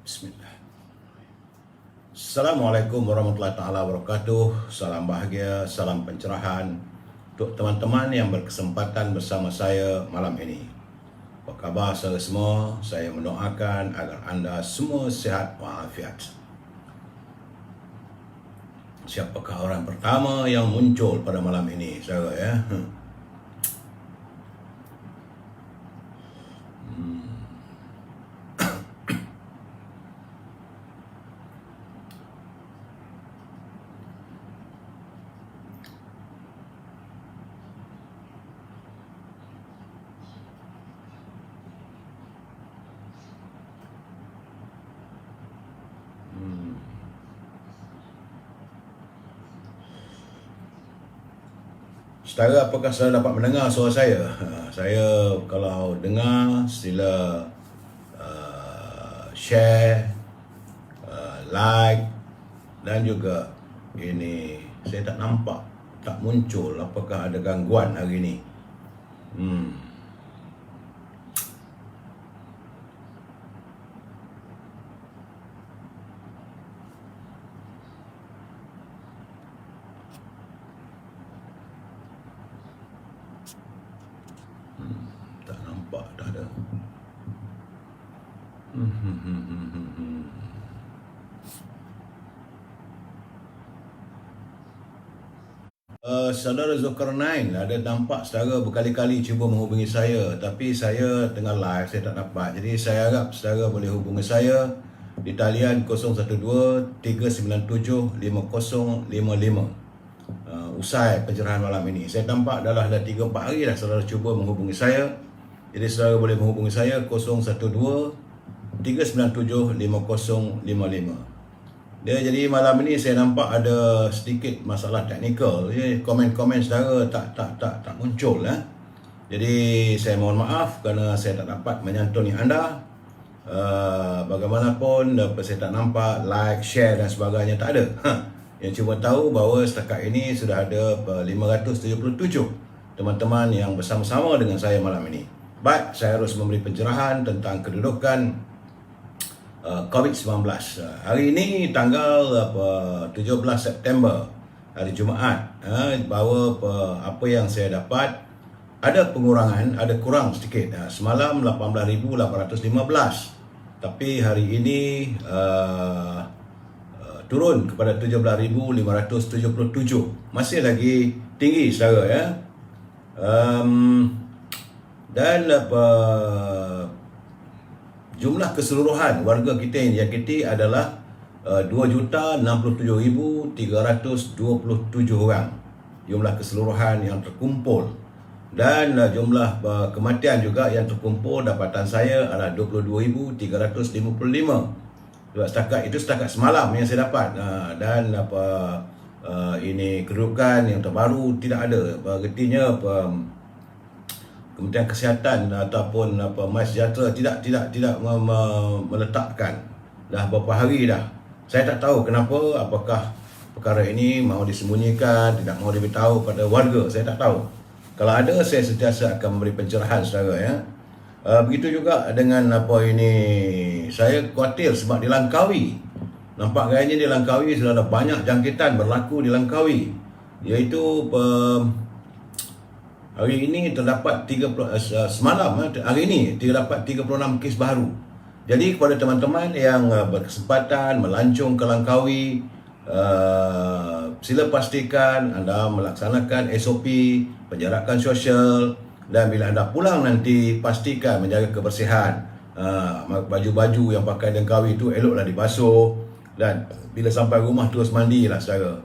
Bismillah. Assalamualaikum warahmatullahi taala wabarakatuh. Salam bahagia, salam pencerahan untuk teman-teman yang berkesempatan bersama saya malam ini. Apa khabar saudara semua? Saya mendoakan agar anda semua sihat walafiat. Siapakah orang pertama yang muncul pada malam ini, saudara ya? Saudara, apakah saudara dapat mendengar suara saya? Saya kalau dengar sila share, like dan juga ini saya tak nampak, tak muncul. Apakah ada gangguan hari ini? Tak nampak, tak ada. Saudara Zulkarnain, ada nampak saudara berkali-kali cuba menghubungi saya, tapi saya tengah live, saya tak dapat. Jadi saya harap saudara boleh hubungi saya di talian 012-397-5055 usai pencerahan malam ini. Saya nampak dah 3-4 hari dah saudara cuba menghubungi saya. Jadi saudara boleh menghubungi saya 012-397-5055. Jadi malam ini saya nampak ada sedikit masalah teknikal. Komen-komen saudara tak muncul. Jadi saya mohon maaf kerana saya tak dapat menyantuni anda. Bagaimanapun saya tak nampak like, share dan sebagainya, tak ada. Yang cuma tahu bahawa setakat ini sudah ada 577 teman-teman yang bersama-sama dengan saya malam ini. Baik, saya harus memberi pencerahan tentang kedudukan COVID-19. Hari ini tanggal 17 September, hari Jumaat, bahawa apa yang saya dapat ada pengurangan, ada kurang sedikit. Semalam 18,815, tapi hari ini turun kepada 17,577. Masih lagi tinggi saudara ya. Dan jumlah keseluruhan warga kita yang dijangkiti adalah 2,67,327 orang. Jumlah keseluruhan yang terkumpul. Dan jumlah kematian juga yang terkumpul dapatan saya adalah 22,355. Setakat semalam yang saya dapat. Dan ini kedudukan yang terbaru tidak ada. Artinya Kementerian Kesihatan ataupun Mas Sejahtera tidak meletakkan dah beberapa hari dah. Saya tak tahu kenapa, apakah perkara ini mahu disembunyikan, tidak mahu diberitahu pada warga, saya tak tahu. Kalau ada, saya sentiasa akan memberi pencerahan saudara ya. Begitu juga dengan saya khawatir sebab di Langkawi, nampak gayanya di Langkawi sudah ada banyak jangkitan berlaku di Langkawi, iaitu hari ini terdapat semalam hari ini terdapat 36 kes baru. Jadi kepada teman-teman yang berkesempatan melancong ke Langkawi, sila pastikan anda melaksanakan SOP penjarakan sosial, dan bila anda pulang nanti pastikan menjaga kebersihan. Baju-baju yang pakai Langkawi itu eloklah dibasuh, dan bila sampai rumah terus mandilah saudara.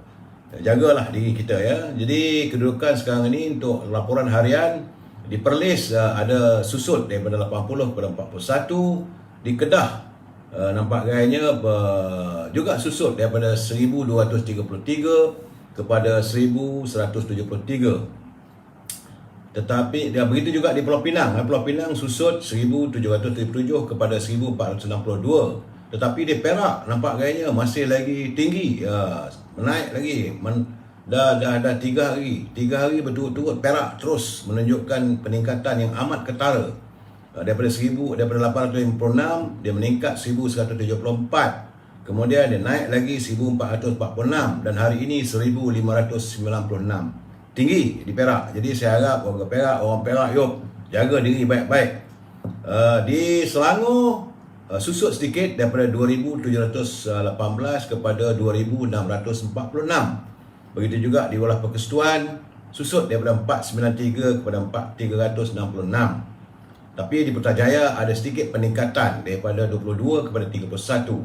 Jagalah diri kita ya. Jadi kedudukan sekarang ini untuk laporan harian di Perlis ada susut daripada 80 kepada 41. Di Kedah nampak gayanya juga susut daripada 1,233 kepada 1,173. Tetapi begitu juga di Pulau Pinang. Pulau Pinang susut 1,777 kepada 1,462. Tetapi di Perak nampak gayanya masih lagi tinggi, menaik lagi. Dah 3 hari berturut-turut Perak terus menunjukkan peningkatan yang amat ketara. daripada 856 dia meningkat 1174. Kemudian dia naik lagi 1446 dan hari ini 1596. Tinggi di Perak. Jadi saya harap orang Perak yuk jaga diri baik-baik. Di Selangor susut sedikit daripada 2718 kepada 2646. Begitu juga di Wilayah Persekutuan susut daripada 493 kepada 4366. Tapi di Putrajaya ada sedikit peningkatan daripada 22 kepada 31.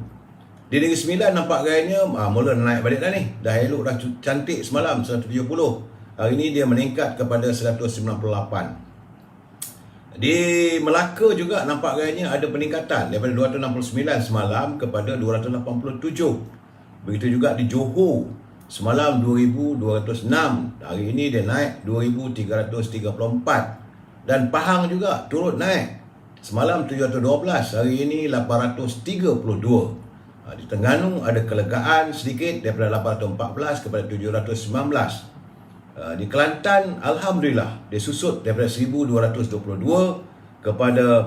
Di Negeri Sembilan nampak gayanya mula naik balik dah ni. Dah elok, dah cantik semalam 170. Hari ini dia meningkat kepada 198. Di Melaka juga nampak gayanya ada peningkatan daripada 269 semalam kepada 287. Begitu juga di Johor, semalam 2206. Hari ini dia naik 2334. Dan Pahang juga turut naik. Semalam 712, hari ini 832. Di Terengganu ada kelegaan sedikit daripada 814 kepada 719. Di Kelantan, Alhamdulillah, dia susut daripada 1222 kepada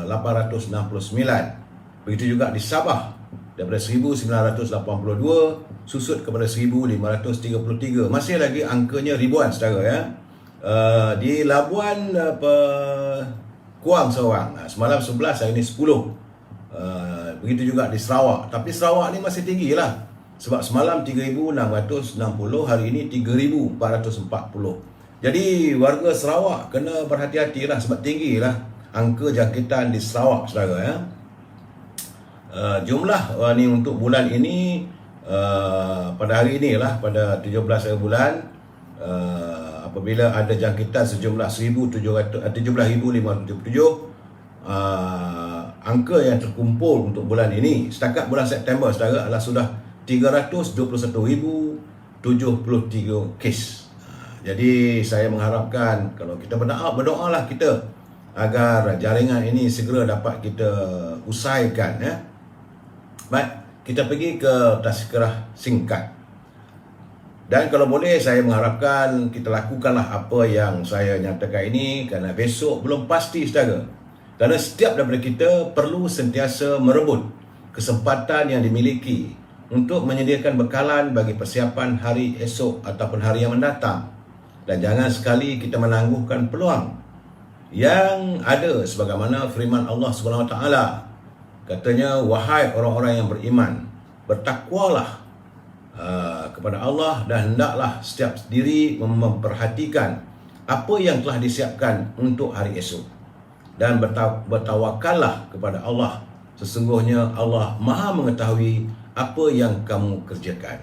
869. Begitu juga di Sabah, daripada 1982 susut kepada 1533. Masih lagi angkanya ribuan, saudara ya. Di Labuan, Kuang seorang, semalam 11, hari ini 10. Begitu juga di Sarawak. Tapi Sarawak ni masih tinggi lah. Sebab semalam 3,660, hari ini 3,440. Jadi warga Sarawak kena berhati-hati lah, sebab tinggi lah angka jangkitan di Sarawak, saudara ya. Jumlah ni untuk bulan ini, pada hari ini lah, pada 17 hari bulan, apabila ada jangkitan sejumlah 17,577, angka yang terkumpul untuk bulan ini setakat bulan September, saudara, adalah sudah 321,073 kes. Jadi saya mengharapkan kalau kita berdoalah kita agar jaringan ini segera dapat kita usaikan ya. Baik, kita pergi ke tazkirah singkat. Dan kalau boleh saya mengharapkan kita lakukanlah apa yang saya nyatakan ini, kerana besok belum pasti, saudara. Kerana setiap daripada kita perlu sentiasa merebut kesempatan yang dimiliki untuk menyediakan bekalan bagi persiapan hari esok ataupun hari yang mendatang. Dan jangan sekali kita menangguhkan peluang yang ada, sebagaimana firman Allah SWT. Katanya, wahai orang-orang yang beriman, bertakwalah kepada Allah dan hendaklah setiap diri memperhatikan apa yang telah disiapkan untuk hari esok. Dan bertawakallah kepada Allah. Sesungguhnya Allah Maha mengetahui apa yang kamu kerjakan.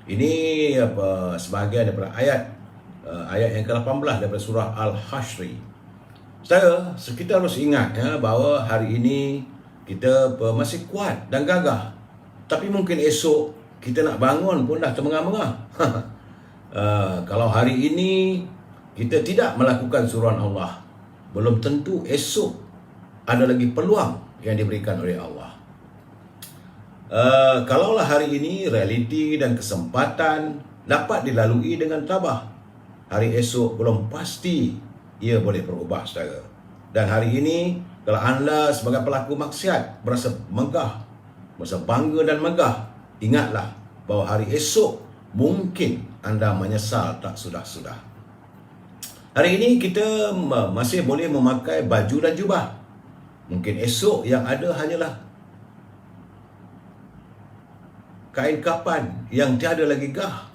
Ini sebahagian daripada ayat yang ke-18 daripada surah Al-Hashri. Saudara, kita harus ingat ya, bahawa hari ini kita masih kuat dan gagah. Tapi mungkin esok kita nak bangun pun dah termengah-mengah. Kalau hari ini kita tidak melakukan suruhan Allah, belum tentu esok ada lagi peluang yang diberikan oleh Allah. Kalaulah hari ini realiti dan kesempatan dapat dilalui dengan tabah, hari esok belum pasti ia boleh berubah, saudara. Dan hari ini kalau anda sebagai pelaku maksiat berasa megah, berasa bangga dan megah, ingatlah bahawa hari esok mungkin anda menyesal tak sudah-sudah. Hari ini kita masih boleh memakai baju dan jubah. Mungkin esok yang ada hanyalah kain kapan yang tiada lagi gah.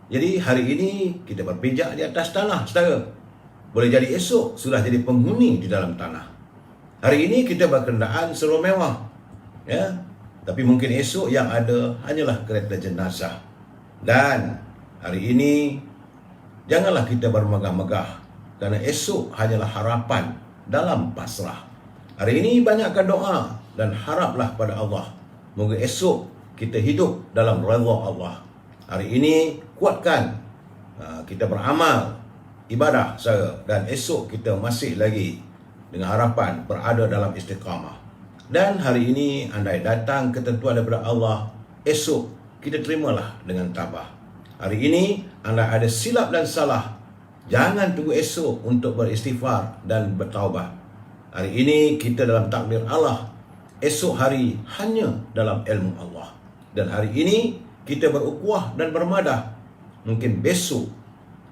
Jadi hari ini kita berpijak di atas tanah, saudara. Boleh jadi esok sudah jadi penghuni di dalam tanah. Hari ini kita berkenderaan serba mewah, ya. Tapi mungkin esok yang ada hanyalah kereta jenazah. Dan hari ini janganlah kita bermegah-megah, kerana esok hanyalah harapan dalam pasrah. Hari ini banyakkan doa dan haraplah pada Allah. Moga esok kita hidup dalam redha Allah. Hari ini kuatkan kita beramal ibadah, saudara. Dan esok kita masih lagi dengan harapan berada dalam istiqamah. Dan hari ini andai datang ketentuan daripada Allah, esok kita terimalah dengan tabah. Hari ini anda ada silap dan salah, jangan tunggu esok untuk beristighfar dan bertaubat. Hari ini kita dalam takdir Allah, esok hari hanya dalam ilmu Allah. Dan hari ini kita berukhuwah dan bermadah. Mungkin besok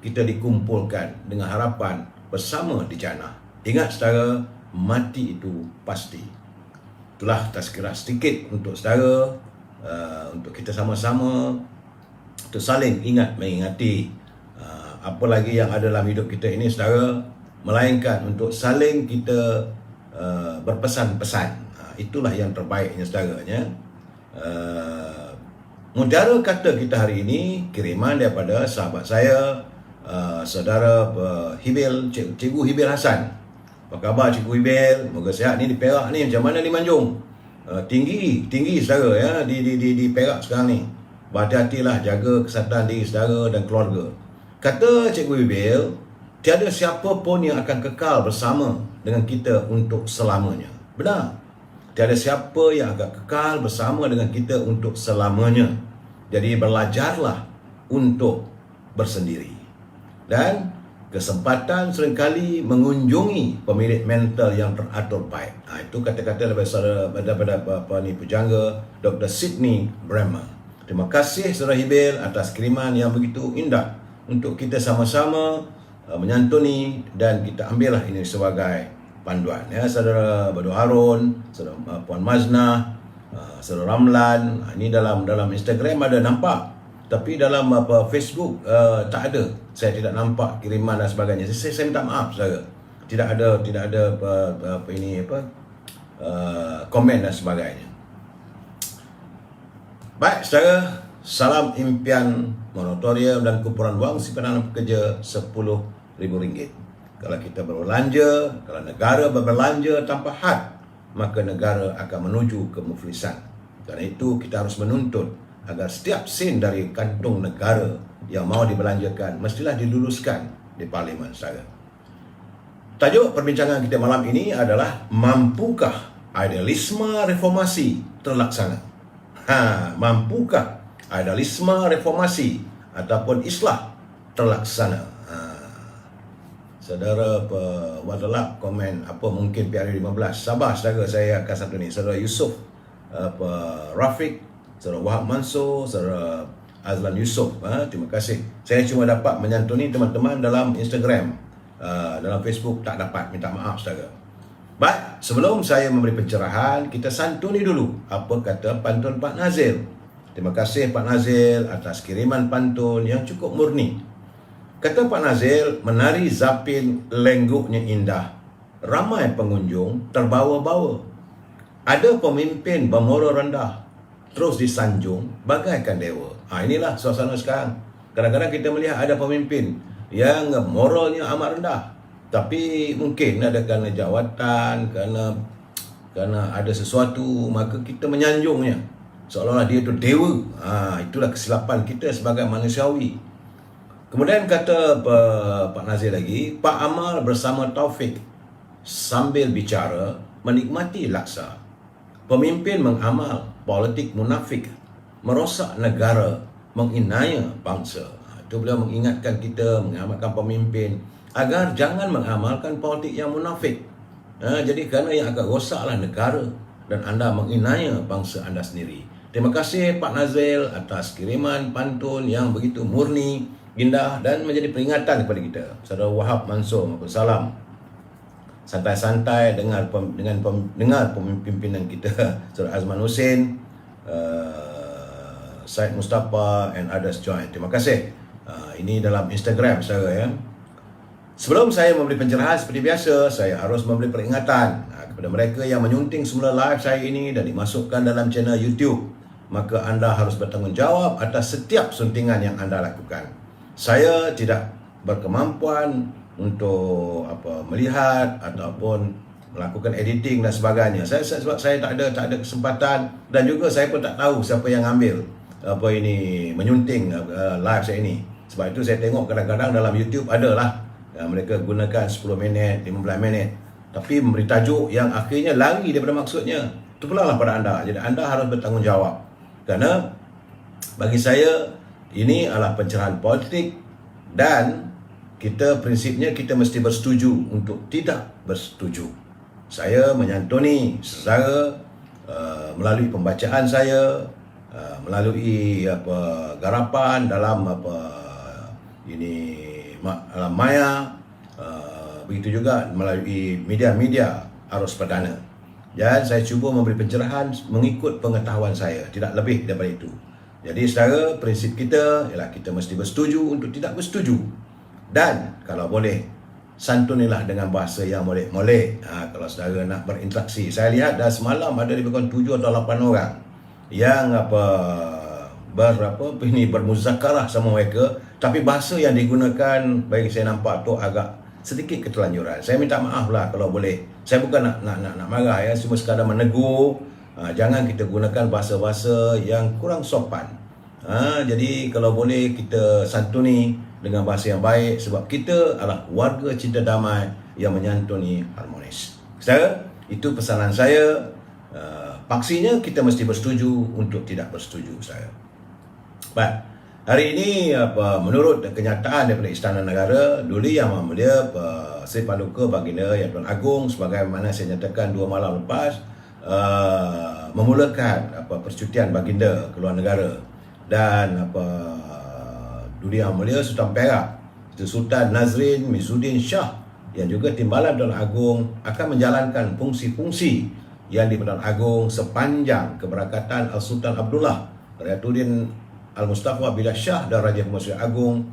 kita dikumpulkan dengan harapan bersama di jannah. Ingat saudara, mati itu pasti. Itulah tazkirah sedikit untuk saudara, untuk kita sama-sama untuk saling ingat mengingati apa lagi yang ada dalam hidup kita ini saudara, melainkan untuk saling kita berpesan-pesan. Itulah yang terbaiknya saudaranya. Mutiara kata kita hari ini kiriman daripada sahabat saya, saudara Hibil, Cikgu Hibil Hasan. Apa khabar Cikgu Hibil? Moga sihat ni di Perak ni. Macam mana di Manjung? Tinggi saudara ya di Perak sekarang ni. Berhati-hatilah, jaga kesihatan diri saudara dan keluarga. Kata Cikgu Hibil, tiada siapa pun yang akan kekal bersama dengan kita untuk selamanya. Benar. Tiada siapa yang akan kekal bersama dengan kita untuk selamanya. Jadi belajarlah untuk bersendiri. Dan kesempatan seringkali mengunjungi pemilik mental yang teratur baik. Itu kata-kata daripada pujangga Dr. Sidney Brammer. Terima kasih Saudara Hibil atas kiriman yang begitu indah untuk kita sama-sama menyantuni, dan kita ambillah ini sebagai panduan ya. Saudara Badu Harun, Saudara Puan Maznah, Saudara Ramlan, ini dalam Instagram ada nampak, tapi dalam Facebook tak ada. Saya tidak nampak kiriman dan sebagainya. Saya minta maaf saudara. Tidak ada komen dan sebagainya. Baik saudara, salam impian moratorium dan kumpulan wang simpanan pekerja RM10,000. Kalau kita berbelanja, kalau negara berbelanja tanpa had, maka negara akan menuju ke muflisan. Karena itu kita harus menuntut agar setiap sen dari kantung negara yang mau dibelanjakan mestilah diluluskan di parlimen saudara. Tajuk perbincangan kita malam ini adalah, mampukah idealisme reformasi terlaksana? Mampukah idealisme reformasi ataupun islah terlaksana? Saudara Wadalab komen apa mungkin PRU15. Sabar saudara, saya akan satu ni. Saudara Yusof Rafiq, Saudara Wahab Mansur, Saudara Azlan Yusof, terima kasih. Saya cuma dapat menyantuni teman-teman dalam Instagram, dalam Facebook tak dapat. Minta maaf saudara. Baik, sebelum saya memberi pencerahan, kita santuni dulu apa kata pantun Pak Nazil. Terima kasih Pak Nazil atas kiriman pantun yang cukup murni. Kata Pak Nazil, menari Zapin lengguknya indah, ramai pengunjung terbawa-bawa. Ada pemimpin bermoral rendah, terus disanjung bagaikan dewa. Inilah suasana sekarang. Kadang-kadang kita melihat ada pemimpin yang moralnya amat rendah, tapi mungkin ada kerana jawatan, kerana ada sesuatu, maka kita menyanjungnya seolah-olah dia itu dewa. Itulah kesilapan kita sebagai manusiawi. Kemudian kata Pak Nazir lagi, Pak Amal bersama Taufik sambil bicara menikmati laksa. Pemimpin mengamal, politik munafik, merosak negara, menginaya bangsa. Itu beliau mengingatkan kita, mengamalkan pemimpin agar jangan mengamalkan politik yang munafik. Jadi kerana yang akan rosaklah negara dan anda menginaya bangsa anda sendiri. Terima kasih Pak Nazil atas kiriman pantun yang begitu murni, indah dan menjadi peringatan kepada kita. Saudara Wahab Mansur, salam. Santai-santai dengan pemimpinan kita, Saudara Azman Hussein, Syed Mustafa and others join. Terima kasih. Ini dalam Instagram saudara ya. Sebelum saya memberi pencerahan seperti biasa, saya harus memberi peringatan kepada mereka yang menyunting semula live saya ini dan dimasukkan dalam channel YouTube. Maka anda harus bertanggungjawab atas setiap suntingan yang anda lakukan. Saya tidak berkemampuan untuk melihat ataupun melakukan editing dan sebagainya. Sebab saya tak ada kesempatan, dan juga saya pun tak tahu siapa yang ambil menyunting live saya ini. Sebab itu saya tengok kadang-kadang dalam YouTube adalah mereka gunakan 10 minit, 15 minit, tapi memberi tajuk yang akhirnya lari daripada maksudnya. Itu pula lah pada anda. Jadi anda harus bertanggungjawab. Kerana bagi saya ini adalah pencerahan politik, dan kita prinsipnya kita mesti bersetuju untuk tidak bersetuju. saya menyantuni saudara melalui pembacaan saya, melalui garapan dalam alam maya, begitu juga melalui media-media arus perdana. Dan saya cuba memberi pencerahan mengikut pengetahuan saya, tidak lebih daripada itu. Jadi saudara, prinsip kita ialah kita mesti bersetuju untuk tidak bersetuju. Dan kalau boleh, santunilah dengan bahasa yang molek-molek. Kalau saudara nak berinteraksi. Saya lihat dah semalam ada lebih kurang 7 atau 8 orang yang bermuzakarah sama mereka, tapi bahasa yang digunakan bagi saya nampak tu agak sedikit keterlanjuran. Saya minta maaf lah kalau boleh. Saya bukan nak marah ya, cuma sekadar menegur. Jangan kita gunakan bahasa-bahasa yang kurang sopan. Jadi kalau boleh kita santuni dengan bahasa yang baik, sebab kita adalah warga cinta damai yang menyantuni harmonis. Saudara, itu pesanan saya. Paksinya kita mesti bersetuju untuk tidak bersetuju, saudara. Baik. Hari ini menurut kenyataan daripada Istana Negara, Duli Yang Maha Mulia Sri Paduka Baginda Yang Tuan Agong, sebagaimana saya nyatakan 2 malam lepas, memulakan percutian baginda ke luar negara. Dan Duli Yang Mulia Sultan Perak, Sultan Nazrin Mizuddin Shah, yang juga Timbalan Tuan Agong, akan menjalankan fungsi-fungsi yang di Tuan Agong sepanjang keberangkatan Al-Sultan Abdullah Riyatuddin Al-Mustafa Billah Shah dan Raja Pemerintah Agong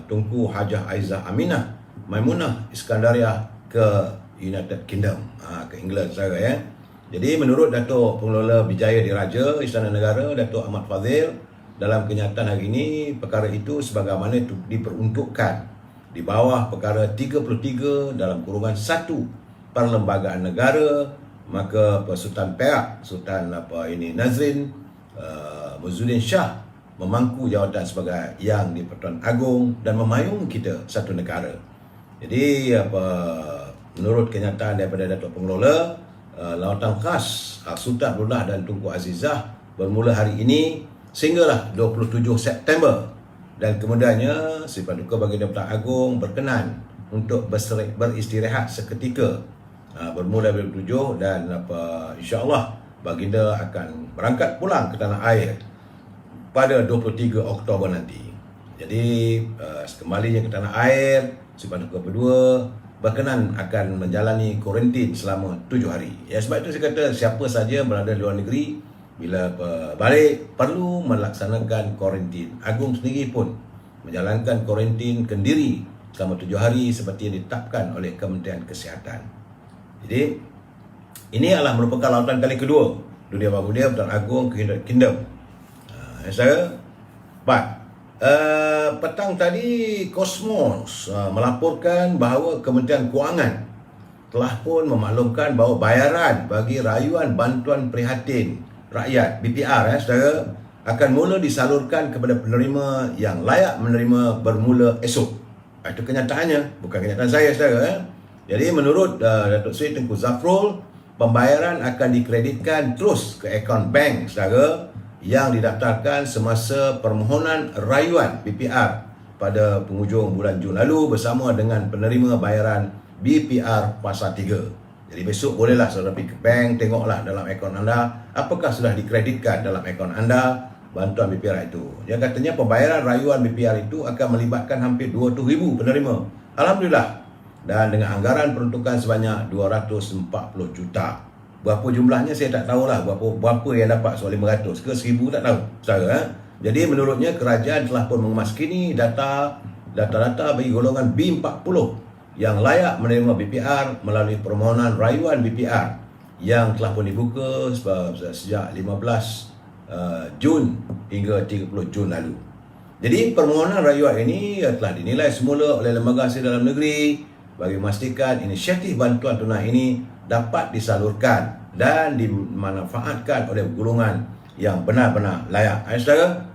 Tunku Hajah Aizah Aminah Maimunah Iskandariah ke United Kingdom, ke England, saudara ya. Jadi menurut Datuk Pengelola Bijaya Diraja Istana Negara, Datuk Ahmad Fadzil, dalam kenyataan hari ini, perkara itu sebagaimana diperuntukkan di bawah perkara 33 dalam kurungan 1 Perlembagaan Negara, maka Sultan Perak, Sultan Nazrin Mizuddin Shah memangku jawatan sebagai Yang di-Pertuan Agong dan memayung kita satu negara. Jadi menurut kenyataan daripada Datuk Pengelola, lawatan khas Sultan Abdullah dan Tunku Azizah bermula hari ini sehinggalah 27 September, dan kemudiannya Sri Paduka Baginda Pertuan Agong berkenan untuk beristirahat seketika bermula dari 27, dan insya-Allah Baginda akan berangkat pulang ke tanah air pada 23 Oktober nanti. Jadi sekembalinya ke tanah air, Sri Paduka Kedua berkenan akan menjalani kuarantin selama 7 hari. Ya, sebab itu saya kata siapa saja berada di luar negeri, bila balik perlu melaksanakan kuarantin. Agong sendiri pun menjalankan kuarantin kendiri selama 7 hari seperti yang ditetapkan oleh Kementerian Kesihatan. Jadi ini adalah merupakan lawatan kali kedua Duli Yang Maha Mulia Pertuan Agong ke United Kingdom. Saya petang tadi Kosmos melaporkan bahawa Kementerian Kewangan telah pun memaklumkan bahawa bayaran bagi rayuan bantuan prihatin rakyat BPR saudara akan mula disalurkan kepada penerima yang layak menerima bermula esok. Itu kenyataannya, bukan kenyataan saya saudara. Jadi menurut Datuk Seri Tengku Zafrul, pembayaran akan dikreditkan terus ke akaun bank saudara yang didaftarkan semasa permohonan rayuan BPR pada penghujung bulan Jun lalu bersama dengan penerima bayaran BPR Fasa 3. Jadi besok bolehlah saudara pergi ke bank, tengoklah dalam akaun anda apakah sudah dikreditkan dalam akaun anda bantuan BPR itu. Dia katanya pembayaran rayuan BPR itu akan melibatkan hampir 200,000 penerima. Alhamdulillah. Dan dengan anggaran peruntukan sebanyak 240 juta. Berapa jumlahnya saya tak tahulah, berapa yang dapat, soal 500 ke 1000 tak tahu saudara. Jadi menurutnya kerajaan telah pun mengemaskini data-data bagi golongan B40 yang layak menerima BPR melalui permohonan rayuan BPR yang telah pun dibuka sejak 15 Jun hingga 30 Jun lalu. Jadi permohonan rayuan ini telah dinilai semula oleh lembaga hasil dalam negeri bagi memastikan inisiatif bantuan tunai ini dapat disalurkan dan dimanfaatkan oleh golongan yang benar-benar layak. Saudara,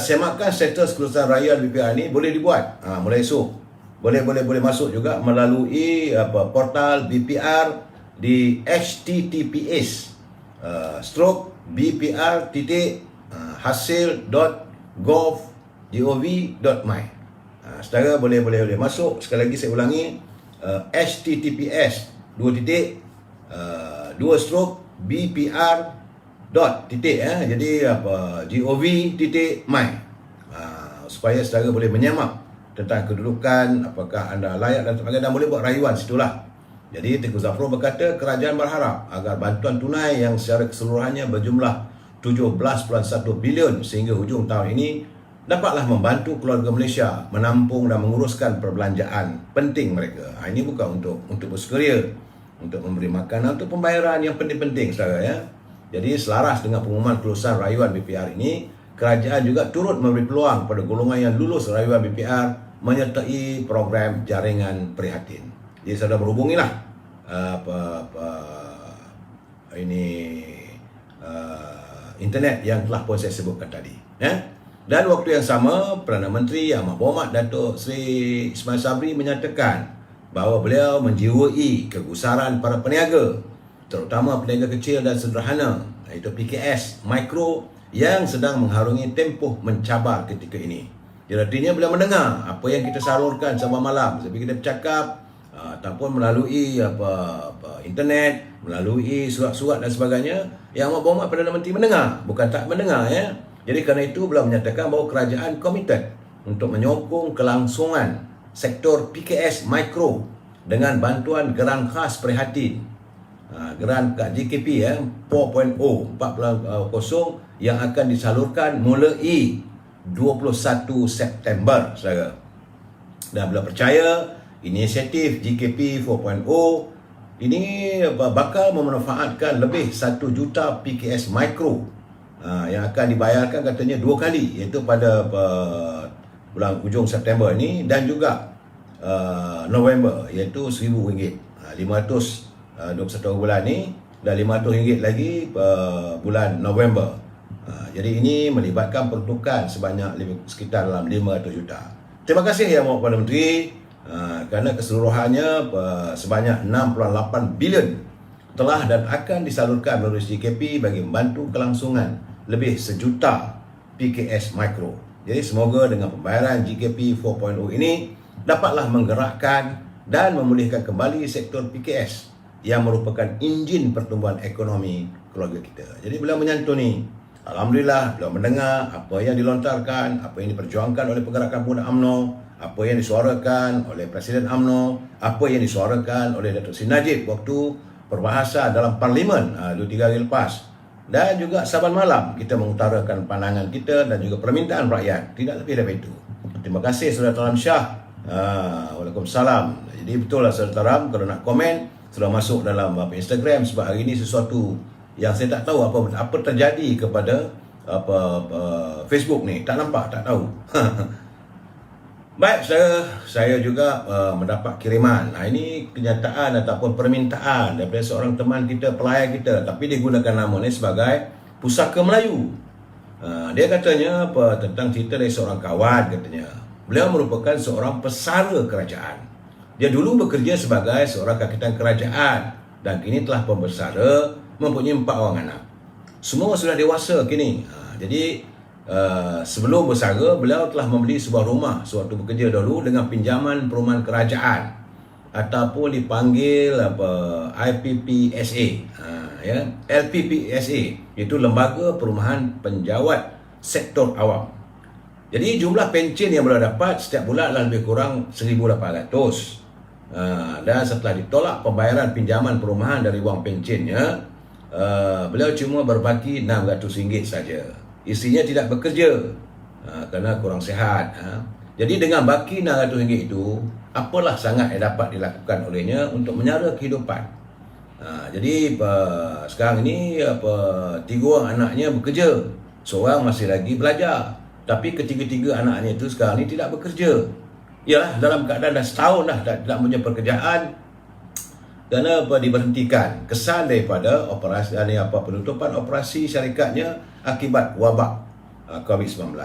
semakan status kelulusan rayuan BPR ini boleh dibuat mulai esok. Boleh masuk juga melalui portal BPR di https://bpr.hasil.gov.my. Saudara boleh masuk. Sekali lagi saya ulangi, https://bpr.my jadi gov.my supaya saudara boleh menyemak tentang kedudukan, apakah anda layak dan sebagainya, dan boleh buat rayuan situlah. Jadi Tengku Zafrul berkata kerajaan berharap agar bantuan tunai yang secara keseluruhannya berjumlah 17.1 bilion sehingga hujung tahun ini dapatlah membantu keluarga Malaysia menampung dan menguruskan perbelanjaan penting mereka. Ini bukan untuk bersukaria, untuk memberi makanan, untuk pembayaran yang penting-penting saudara ya. Jadi selaras dengan pengumuman kelulusan rayuan BPR ini, kerajaan juga turut memberi peluang pada golongan yang lulus rayuan BPR menyertai program jaringan prihatin. Jadi saudara berhubungilah internet yang telah pun saya sebutkan tadi ya. Dan waktu yang sama, Perdana Menteri Yang Berhormat Datuk Seri Ismail Sabri menyatakan bahawa beliau menjiwai kegusaran para peniaga, terutama peniaga kecil dan sederhana, iaitu PKS Mikro yang sedang mengharungi tempoh mencabar ketika ini. Jadi artinya beliau mendengar apa yang kita salurkan sama malam, seperti kita bercakap ataupun melalui internet, melalui surat-surat dan sebagainya. Yang Berhormat Perdana Menteri mendengar, bukan tak mendengar ya. Jadi kerana itu beliau menyatakan bahawa kerajaan komited untuk menyokong kelangsungan sektor PKS Mikro dengan bantuan geran khas prihatin, geran GKP ya 4.0 yang akan disalurkan mulai 21 September saudara. Dan beliau percaya inisiatif GKP 4.0 ini bakal memanfaatkan lebih 1 juta PKS Mikro yang akan dibayarkan katanya 2 kali, iaitu pada bulan hujung September ini dan juga November, iaitu RM1,000, 500 21 bulan ni dan RM500 lagi bulan November. Jadi ini melibatkan peruntukan sebanyak sekitar dalam 500 juta. Terima kasih Yang Berhormat Perdana Menteri kerana keseluruhannya sebanyak 6.8 bilion telah dan akan disalurkan melalui GKP bagi membantu kelangsungan lebih 1 juta PKS Mikro. Jadi semoga dengan pembayaran GKP 4.0 ini dapatlah menggerakkan dan memulihkan kembali sektor PKS yang merupakan enjin pertumbuhan ekonomi keluarga kita. Jadi beliau menyantuni, alhamdulillah beliau mendengar apa yang dilontarkan, apa yang diperjuangkan oleh Pergerakan Pemuda UMNO, apa yang disuarakan oleh Presiden UMNO, apa yang disuarakan oleh Datuk Seri Najib waktu berbahasa dalam Parlimen 2-3 hari lepas. Dan juga saban malam kita mengutarakan pandangan kita dan juga permintaan rakyat, tidak lebih daripada itu. Terima kasih Saudara Taram Shah. Waalaikumsalam. Jadi betul lah Saudara Taram, kalau nak komen sudah masuk dalam Instagram, sebab hari ini sesuatu yang saya tak tahu apa terjadi kepada Facebook ni, tak nampak, tak tahu. Baik, saya juga mendapat kiriman. Ini kenyataan ataupun permintaan daripada seorang teman kita, pelayan kita, tapi dia gunakan nama ni sebagai Pusaka Melayu. Dia katanya tentang cerita dari seorang kawan katanya. Beliau merupakan seorang pesara kerajaan. Dia dulu bekerja sebagai seorang kakitan kerajaan dan kini telah pembesara, mempunyai 4 orang anak. Semua sudah dewasa kini. Jadi sebelum bersara, beliau telah membeli sebuah rumah sewaktu bekerja dahulu dengan pinjaman perumahan kerajaan ataupun dipanggil IPPSA, LPPSA, iaitu Lembaga Perumahan Penjawat Sektor Awam. Jadi jumlah pencen yang beliau dapat setiap bulan adalah lebih kurang 1,800. Dan setelah ditolak pembayaran pinjaman perumahan dari wang pencennya, beliau cuma berbaki RM600 saja. Isinya tidak bekerja kerana kurang sihat. Jadi dengan baki RM600 itu, apalah sangat yang dapat dilakukan olehnya untuk menyara kehidupan. Jadi sekarang ini 3 orang anaknya bekerja, seorang masih lagi belajar, tapi ketiga-tiga anaknya itu sekarang ini tidak bekerja. Ialah dalam keadaan dah setahun dah tidak punya pekerjaan kerana diberhentikan kesan daripada operasi penutupan operasi syarikatnya akibat wabak COVID-19.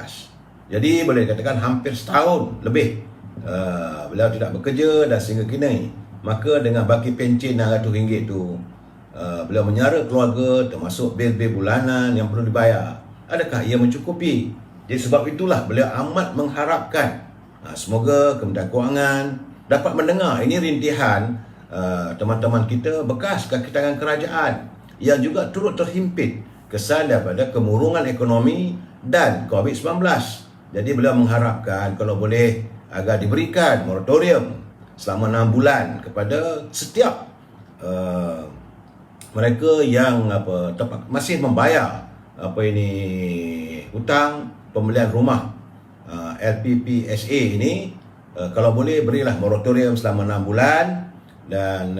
Jadi boleh dikatakan hampir setahun lebih beliau tidak bekerja dan sehingga kini, maka dengan baki pencen RM600 itu beliau menyara keluarga termasuk bil-bil bulanan yang perlu dibayar. Adakah ia mencukupi? Jadi sebab itulah beliau amat mengharapkan semoga Kementerian Kewangan dapat mendengar ini rintihan teman-teman kita bekas kaki tangan kerajaan yang juga turut terhimpit kesan daripada kemurungan ekonomi dan COVID-19. Jadi beliau mengharapkan kalau boleh agar diberikan moratorium selama 6 bulan kepada setiap mereka yang masih membayar hutang pembelian rumah LPPSA ini. Kalau boleh berilah moratorium selama 6 bulan dan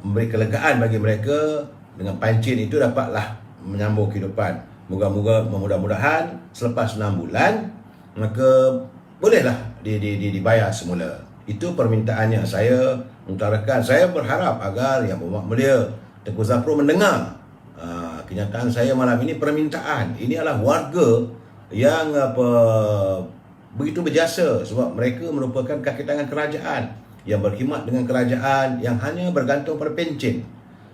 memberi kelegaan bagi mereka dengan pancin itu dapatlah menyambung kehidupan. Mudah-mudahan selepas 6 bulan maka bolehlah dibayar semula. Itu permintaannya. Saya mengutarakan, saya berharap agar Yang Berhormat Mulia Tengku Zafrul mendengar kenyataan saya malam ini. Permintaan ini adalah warga yang begitu berjasa sebab mereka merupakan kaki tangan kerajaan yang berkhidmat dengan kerajaan yang hanya bergantung pada pencen.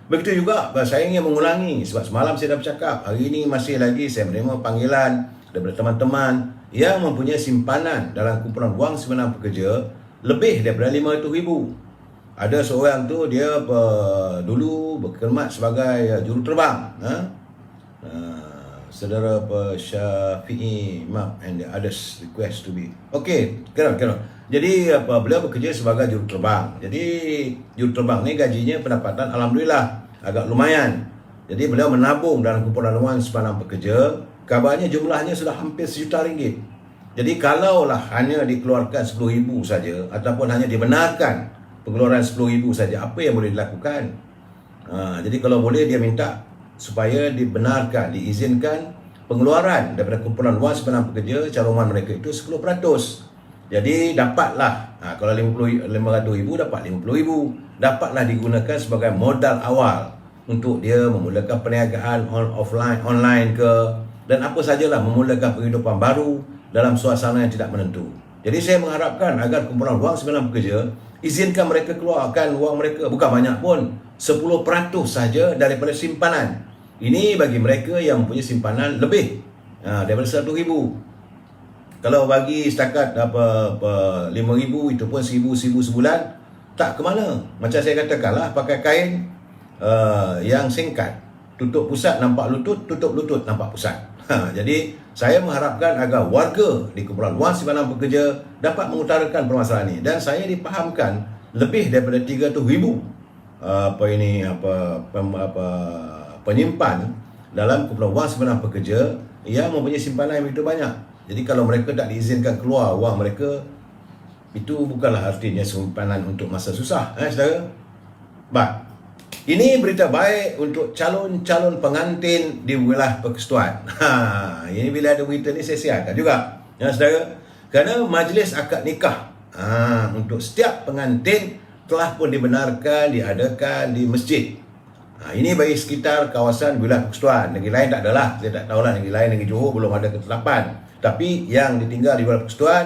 Begitu juga saya ingin mengulangi sebab semalam saya dah bercakap, hari ini masih lagi saya menerima panggilan daripada teman-teman yang mempunyai simpanan dalam kumpulan wang simpanan pekerja lebih daripada 500,000. Ada seorang tu dia dulu berkhidmat sebagai juruterbang, Saudara Syafi'i Mak and the others request to be. Okey, kira. Jadi beliau bekerja sebagai juruterbang. Jadi juruterbang ni gajinya pendapatan alhamdulillah agak lumayan. Jadi beliau menabung dalam kumpulan wang simpanan pekerja. Kabarnya jumlahnya sudah hampir RM1 juta. Jadi kalaulah hanya dikeluarkan RM10,000 saja ataupun hanya dibenarkan pengeluaran RM10,000 saja, apa yang boleh dilakukan? Jadi kalau boleh dia minta supaya dibenarkan, diizinkan pengeluaran daripada kumpulan wang simpanan pekerja caruman mereka itu 10%. Jadi dapatlah, kalau RM500,000 dapat RM50,000, dapatlah digunakan sebagai modal awal untuk dia memulakan perniagaan online ke, dan apa sajalah, memulakan penghidupan baru dalam suasana yang tidak menentu. Jadi saya mengharapkan agar kumpulan wang simpanan pekerja izinkan mereka keluarkan wang mereka, bukan banyak pun, 10% saja daripada simpanan. Ini bagi mereka yang mempunyai simpanan lebih daripada RM100,000. Kalau bagi setakat RM5,000 itu pun RM1,000 sebulan, tak ke mana. Macam saya katakanlah, pakai kain yang singkat, tutup pusat nampak lutut, tutup lutut nampak pusat. Jadi saya mengharapkan agar warga di kumpulan wang simpanan pekerja dapat mengutarakan permasalahan ini, dan saya dipahamkan lebih daripada 300,000 penyimpan dalam kumpulan wang simpanan pekerja yang mempunyai simpanan yang begitu banyak. Jadi kalau mereka tak diizinkan keluar wang mereka, itu bukanlah artinya simpanan untuk masa susah, saudara. Baik, ini berita baik untuk calon-calon pengantin di wilayah persekutuan. Ini bila ada berita ni saya siarkan juga, saudara. Kerana majlis akad nikah untuk setiap pengantin telah pun dibenarkan diadakan di masjid. Ini bagi sekitar kawasan wilayah persekutuan. Negeri lain tak adalah, saya tak tahulah negeri lain, negeri Johor belum ada ketetapan. Tapi yang ditinggal di wilayah persekutuan,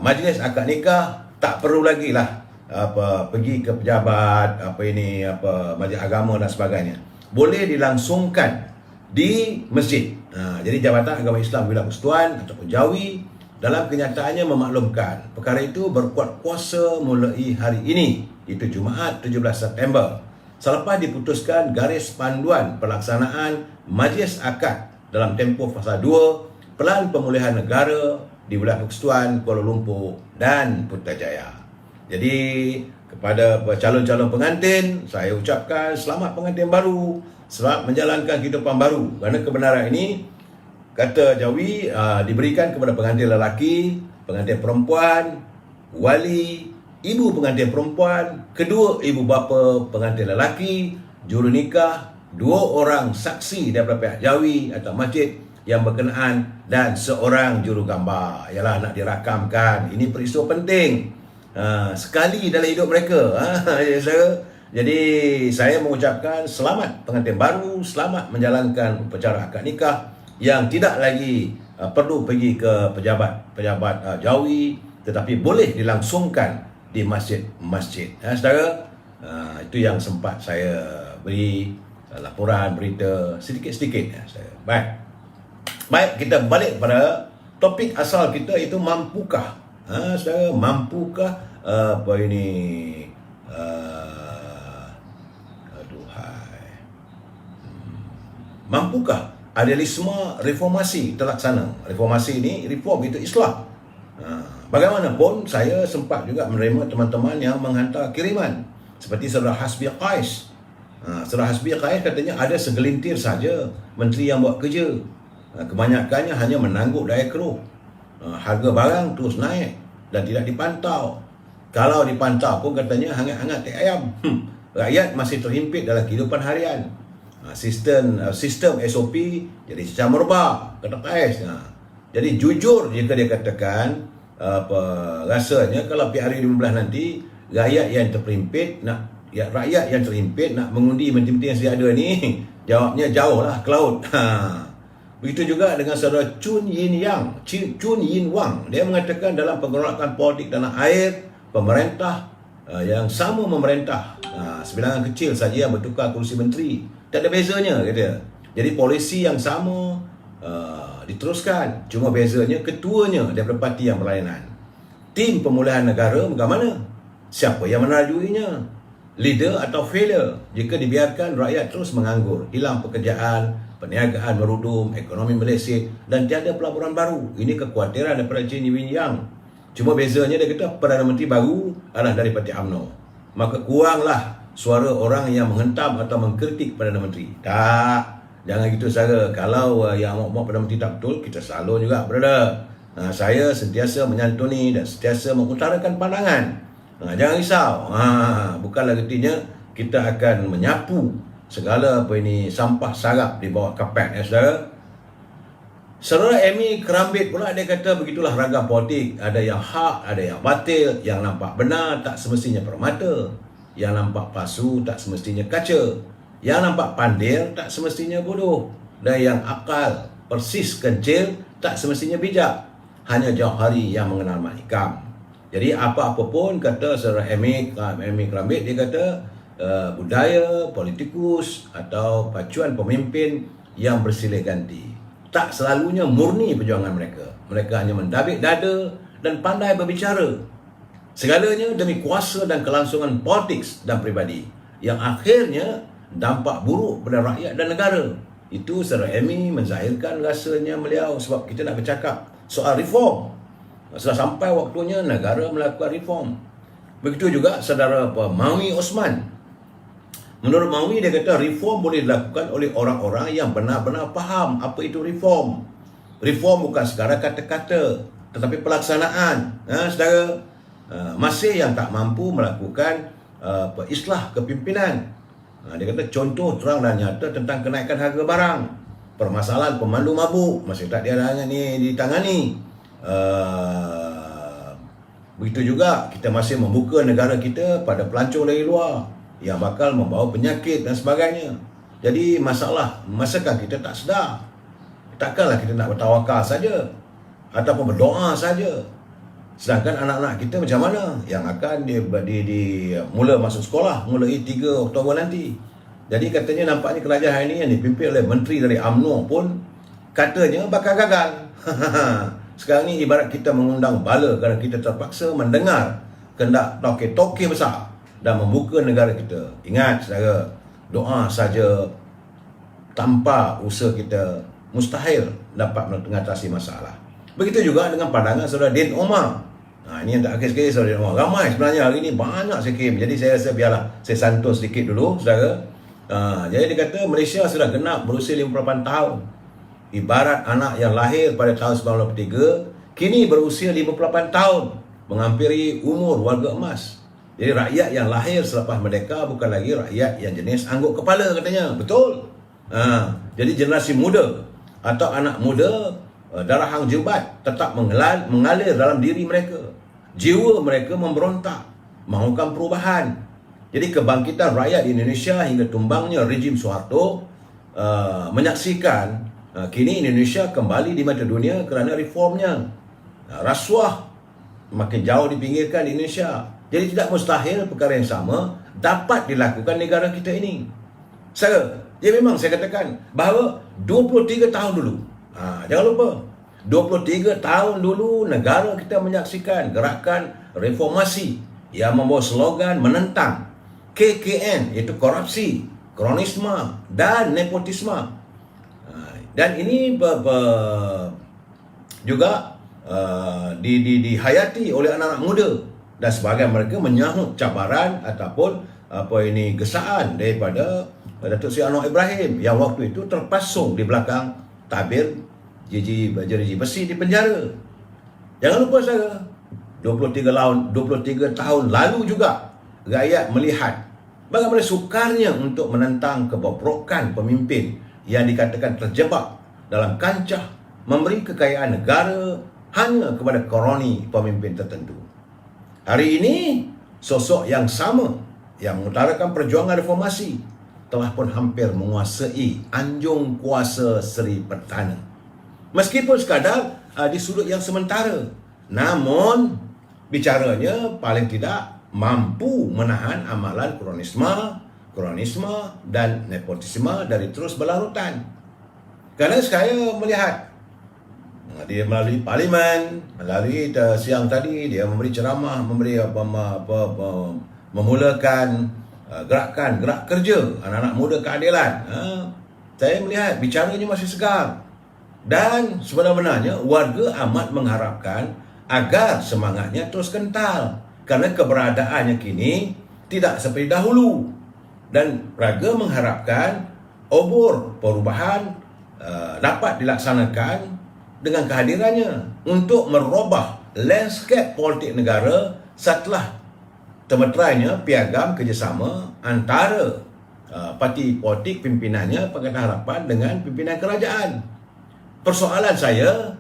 majlis akad nikah tak perlu lagi lah pergi ke pejabat majlis agama dan sebagainya. Boleh dilangsungkan di masjid. Jadi Jabatan Agama Islam Wilayah Persekutuan ataupun Jawi dalam kenyataannya memaklumkan perkara itu berkuat kuasa mulai hari ini, itu Jumaat 17 September, selepas diputuskan garis panduan pelaksanaan majlis akad dalam tempoh fasa 2 Pelan Pemulihan Negara di wilayah persekutuan Kuala Lumpur dan Putrajaya. Jadi kepada calon-calon pengantin, saya ucapkan selamat pengantin baru, selamat menjalankan kehidupan baru. Kerana kebenaran ini, kata Jawi, diberikan kepada pengantin lelaki, pengantin perempuan, wali, ibu pengantin perempuan, kedua ibu bapa pengantin lelaki, juru nikah, 2 orang saksi daripada pihak Jawi atau masjid yang berkenaan, dan seorang juru gambar. Ialah nak dirakamkan. Ini peristiwa penting sekali dalam hidup mereka. Jadi saya mengucapkan selamat pengantin baru, selamat menjalankan upacara akad nikah yang tidak lagi perlu pergi ke pejabat Jawi, tetapi boleh dilangsungkan di masjid-masjid. Saudara, itu yang sempat saya beri laporan berita sedikit-sedikit. Baik, kita balik pada topik asal kita, itu mampukah saudara, mampukah apa ini aduhai, mampukah idealisme reformasi terlaksana? Reformasi ini, reform itu islah. Bagaimanapun, saya sempat juga menerima teman-teman yang menghantar kiriman seperti Saudara Hasbi Qais. Saudara Hasbi Qais katanya ada segelintir saja menteri yang buat kerja. Kebanyakannya hanya menangguk daya keruh. Harga barang terus naik dan tidak dipantau. Kalau dipantau pun katanya hangat-hangat teh ayam. Rakyat masih terhimpit dalam kehidupan harian. Sistem SOP jadi cecah merbak, kata Qais. Jadi jujur jika dia katakan rasanya kalau PRU15 nanti rakyat yang terhimpit rakyat yang terhimpit nak mengundi menteri-menteri yang sedia ada ni, jawabnya jauh lah ke laut. Begitu juga dengan saudara Chun Yin Wang. Dia mengatakan dalam pengeroyokan politik tanah air, pemerintah yang sama memerintah, sebilangan kecil saja yang bertukar kursi menteri. Tak ada bezanya, kata. Jadi polisi yang sama diteruskan, cuma bezanya ketuanya daripada parti yang berlainan. Tim pemulihan negara bagaimana? Siapa yang menajuinya? Leader atau failure? Jika dibiarkan rakyat terus menganggur, hilang pekerjaan, perniagaan merudum, ekonomi meleset dan tiada pelaburan baru. Ini kekhawatiran daripada Chen Yin-yang. Cuma bezanya dia kata Perdana Menteri baru adalah dari Parti UMNO. Maka kuranglah suara orang yang menghentam atau mengkritik Perdana Menteri. Tak. Jangan gitu saja. Kalau yang mau Perdana Menteri tak betul, kita selalu juga, brother. Saya sentiasa menyantuni dan sentiasa mengutarakan pandangan. Jangan risau. Bukanlah artinya kita akan menyapu segala sampah sarap di bawah kapet, saudara. Saudara Amy Kerambit pula dia kata begitulah ragam politik. Ada yang hak, ada yang batil. Yang nampak benar tak semestinya permata. Yang nampak palsu tak semestinya kaca. Yang nampak pandai tak semestinya bodoh. Dan yang akal persis kencil tak semestinya bijak. Hanya jauh hari yang mengenal mak hikam. Jadi apa-apa pun kata saudara Amy Kerambit, dia kata budaya, politikus atau pacuan pemimpin yang bersilih ganti tak selalunya murni perjuangan mereka. Mereka hanya mendabik dada dan pandai berbicara. Segalanya demi kuasa dan kelangsungan politik dan pribadi yang akhirnya dampak buruk pada rakyat dan negara. Itu saudara Amy menzahirkan rasanya beliau sebab kita nak bercakap soal reform. Sudah sampai waktunya negara melakukan reform. Begitu juga saudara Mawi Osman. Menurut Mawi, dia kata reform boleh dilakukan oleh orang-orang yang benar-benar faham apa itu reform. Reform bukan sekadar kata-kata, tetapi pelaksanaan. Saudara, masih yang tak mampu melakukan islah kepimpinan. Dia kata contoh terang dan nyata tentang kenaikan harga barang. Permasalahan pemandu mabuk masih tak ditangani. Begitu juga kita masih membuka negara kita pada pelancong dari luar yang bakal membawa penyakit dan sebagainya. Jadi masakan kita tak sedar. Takkanlah kita nak bertawakal saja ataupun berdoa saja. Sedangkan anak-anak kita macam mana yang akan mula masuk sekolah mulai 3 Oktober nanti. Jadi katanya nampaknya kerajaan ini yang dipimpin oleh menteri dari UMNO pun katanya bakal gagal. Sekarang ni ibarat kita mengundang bala kerana kita terpaksa mendengar kehendak toke-toke besar dan membuka negara kita. Ingat saudara, doa saja tanpa usaha kita mustahil dapat mengatasi masalah. Begitu juga dengan pandangan saudara Din Omar. Ini yang tak akhir sekali saudara Din Omar. Ramai sebenarnya hari ini, banyak saya kirim. Jadi saya rasa biarlah saya santun sedikit dulu saudara. Jadi dia kata Malaysia sudah genap berusia 58 tahun. Ibarat anak yang lahir pada tahun 1993 kini berusia 58 tahun, menghampiri umur warga emas. Jadi rakyat yang lahir selepas merdeka bukan lagi rakyat yang jenis angguk kepala katanya. Betul. Jadi generasi muda atau anak muda darah hang jebat tetap mengalir dalam diri mereka. Jiwa mereka memberontak, mahukan perubahan. Jadi kebangkitan rakyat di Indonesia hingga tumbangnya rejim Soeharto menyaksikan kini Indonesia kembali di mata dunia kerana reformnya. Rasuah makin jauh dipinggirkan di Indonesia. Jadi tidak mustahil perkara yang sama dapat dilakukan negara kita ini. Memang saya katakan bahawa 23 tahun dulu, jangan lupa 23 tahun dulu negara kita menyaksikan gerakan reformasi yang membawa slogan menentang KKN, iaitu korupsi, kronisme dan nepotisme. Dan ini juga dihayati oleh anak-anak muda, dan sebahagian mereka menyahut cabaran ataupun gesaan daripada Datuk Seri Anwar Ibrahim yang waktu itu terpasung di belakang tabir jeruji besi di penjara. Jangan lupa saudara, 23 tahun lalu juga rakyat melihat bagaimana sukarnya untuk menentang kebobrokan pemimpin yang dikatakan terjebak dalam kancah memberi kekayaan negara hanya kepada kroni pemimpin tertentu. Hari ini, sosok yang sama yang mengutarakan perjuangan reformasi telah pun hampir menguasai anjung kuasa Seri Perdana. Meskipun sekadar di sudut yang sementara, namun bicaranya paling tidak mampu menahan amalan kronisme dan nepotisme dari terus berlarutan. Kerana saya melihat dia melalui parlimen, melalui siang tadi dia memberi ceramah, memulakan gerak kerja anak-anak muda keadilan. Saya melihat bicaranya masih segar. Dan sebenarnya warga amat mengharapkan agar semangatnya terus kental, kerana keberadaannya kini tidak seperti dahulu, dan warga mengharapkan obor perubahan dapat dilaksanakan dengan kehadirannya untuk merubah landscape politik negara setelah termeterainya piagam kerjasama antara parti politik pimpinannya Pakatan Harapan dengan pimpinan kerajaan. Persoalan saya,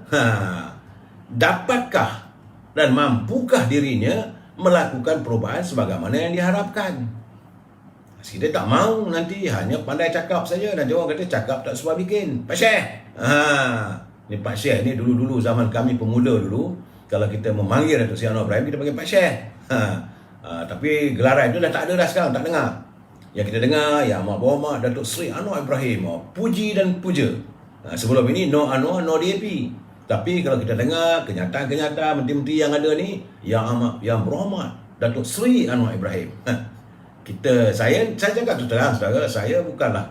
dapatkah dan mampukah dirinya melakukan perubahan sebagaimana yang diharapkan? Kita tak mahu nanti hanya pandai cakap saja. Nanti orang kata cakap tak sebab bikin. Pak Syekh. Ni Pak Syekh ni dulu-dulu zaman kami pemuda dulu, kalau kita memanggil Datuk Seri Anwar Ibrahim, kita panggil Pak Syekh. Tapi gelaran itu dah tak ada dah sekarang, tak dengar. Yang kita dengar, Ya Amat Berhormat Datuk Seri Anwar Ibrahim, puji dan puja. Sebelum ini no Anwar, no DAP. Tapi kalau kita dengar kenyataan menteri-menteri yang ada ni, Yang Berhormat Datuk Seri Anwar Ibrahim. Saya cakap tu terang saudara, saya bukanlah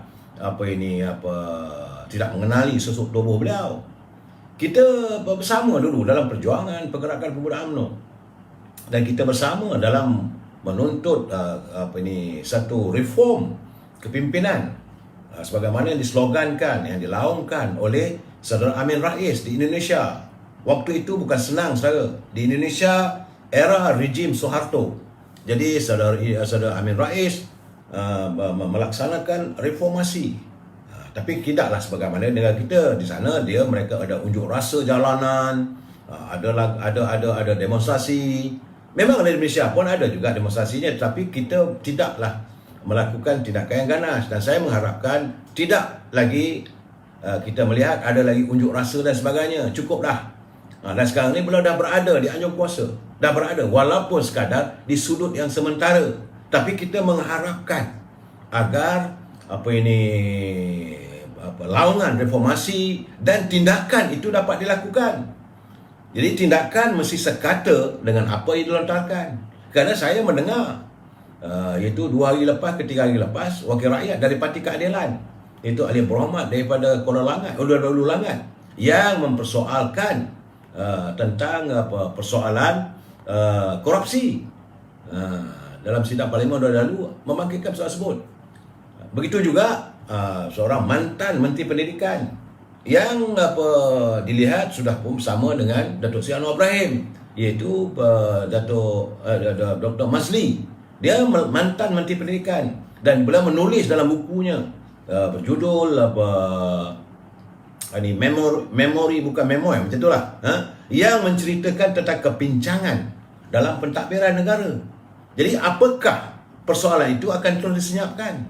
tidak mengenali sosok tubuh beliau. Kita bersama dulu dalam perjuangan pergerakan pemuda UMNO, dan kita bersama dalam menuntut satu reform kepimpinan sebagaimana yang dislogankan, yang dilaungkan oleh Saudara Amin Rais di Indonesia. Waktu itu bukan senang saudara. Di Indonesia era rejim Soeharto. Jadi Saudara Amin Rais melaksanakan reformasi. Tapi tidaklah sebagaimana negara kita. Di sana mereka ada unjuk rasa jalanan, ada demonstrasi. Memang di Indonesia pun ada juga demonstrasinya, tapi kita tidaklah melakukan tindakan yang ganas. Dan saya mengharapkan tidak lagi kita melihat ada lagi unjuk rasa dan sebagainya. Cukuplah. Dan sekarang ni beliau dah berada di anjung kuasa. Dah berada walaupun sekadar di sudut yang sementara. Tapi kita mengharapkan agar laungan reformasi dan tindakan itu dapat dilakukan. Jadi tindakan mesti sekata dengan apa yang dilontarkan. Kerana saya mendengar iaitu 2 hari lepas ke 3 hari lepas, wakil rakyat dari Parti Keadilan, iaitu ahli berhormat daripada Kuala Langat, Ulu Langat, yang mempersoalkan tentang persoalan korupsi. Dalam sidang Parlimen lalu membangkitkan soal tersebut. Begitu juga seorang mantan Menteri Pendidikan yang dilihat sudah pun bersama dengan Datuk Seri Anwar Ibrahim, iaitu Dr. Masli. Dia mantan Menteri Pendidikan, dan beliau menulis dalam bukunya berjudul memori bukan memoir, macam itulah, yang menceritakan tentang kepincangan dalam pentadbiran negara. Jadi apakah persoalan itu akan terus disenyapkan?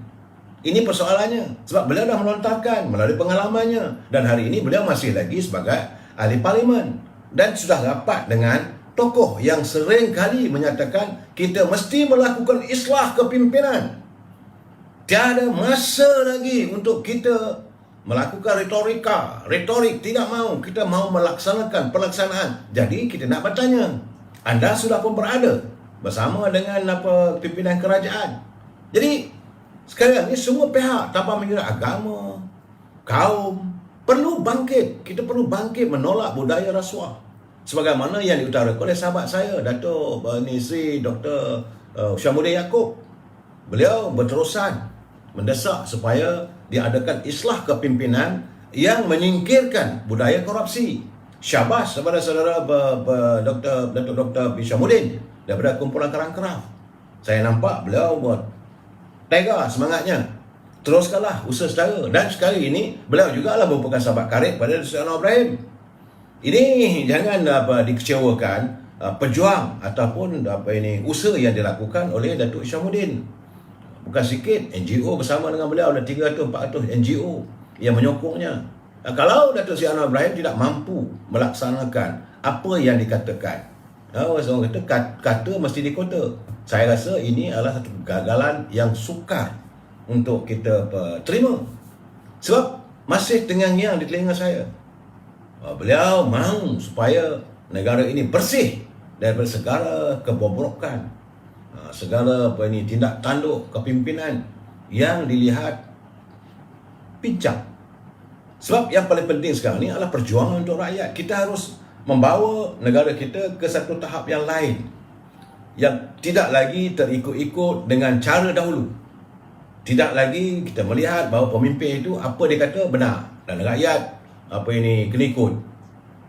Ini persoalannya. Sebab beliau dah melontarkan melalui pengalamannya, dan hari ini beliau masih lagi sebagai ahli parlimen, dan sudah rapat dengan tokoh yang sering kali menyatakan kita mesti melakukan islah kepimpinan. Tiada masa lagi untuk kita melakukan retorik tidak mahu. Kita mahu melaksanakan pelaksanaan. Jadi kita nak bertanya, anda sudah pun berada bersama dengan pimpinan kerajaan. Jadi sekarang ni semua pihak tanpa mengira agama, kaum perlu bangkit. Kita perlu bangkit menolak budaya rasuah. Sebagaimana yang diutarakan oleh sahabat saya, Datuk Sri Dr. Syamuddin Yaakob. Beliau berterusan mendesak supaya diadakan islah kepimpinan yang menyingkirkan budaya korupsi. Syabas kepada saudara Datuk Dr. Syamuddin daripada kumpulan Kerang-Kerang. Saya nampak beliau buat tega semangatnya. Teruskanlah usaha saudara. Dan sekali ini beliau juga lah merupakan sahabat karib pada Datuk Anwar Ibrahim. Ini jangan dikecewakan pejuang ataupun usaha yang dilakukan oleh Datuk Syamuddin. Bukan sikit, NGO bersama dengan beliau ada 300-400 NGO yang menyokongnya. Kalau Datuk Seri Anwar Ibrahim tidak mampu melaksanakan apa yang dikatakan, orang kata mesti dikota. Saya rasa ini adalah satu kegagalan yang sukar untuk kita terima. Sebab masih terngiang-ngiang di telinga saya, beliau mahu supaya negara ini bersih daripada segala kebobrokan, segala tindak tanduk kepimpinan yang dilihat pincang. Sebab yang paling penting sekarang ni adalah perjuangan untuk rakyat. Kita harus membawa negara kita ke satu tahap yang lain, yang tidak lagi terikut-ikut dengan cara dahulu. Tidak lagi kita melihat bahawa pemimpin itu apa dia kata benar dan rakyat kena ikut.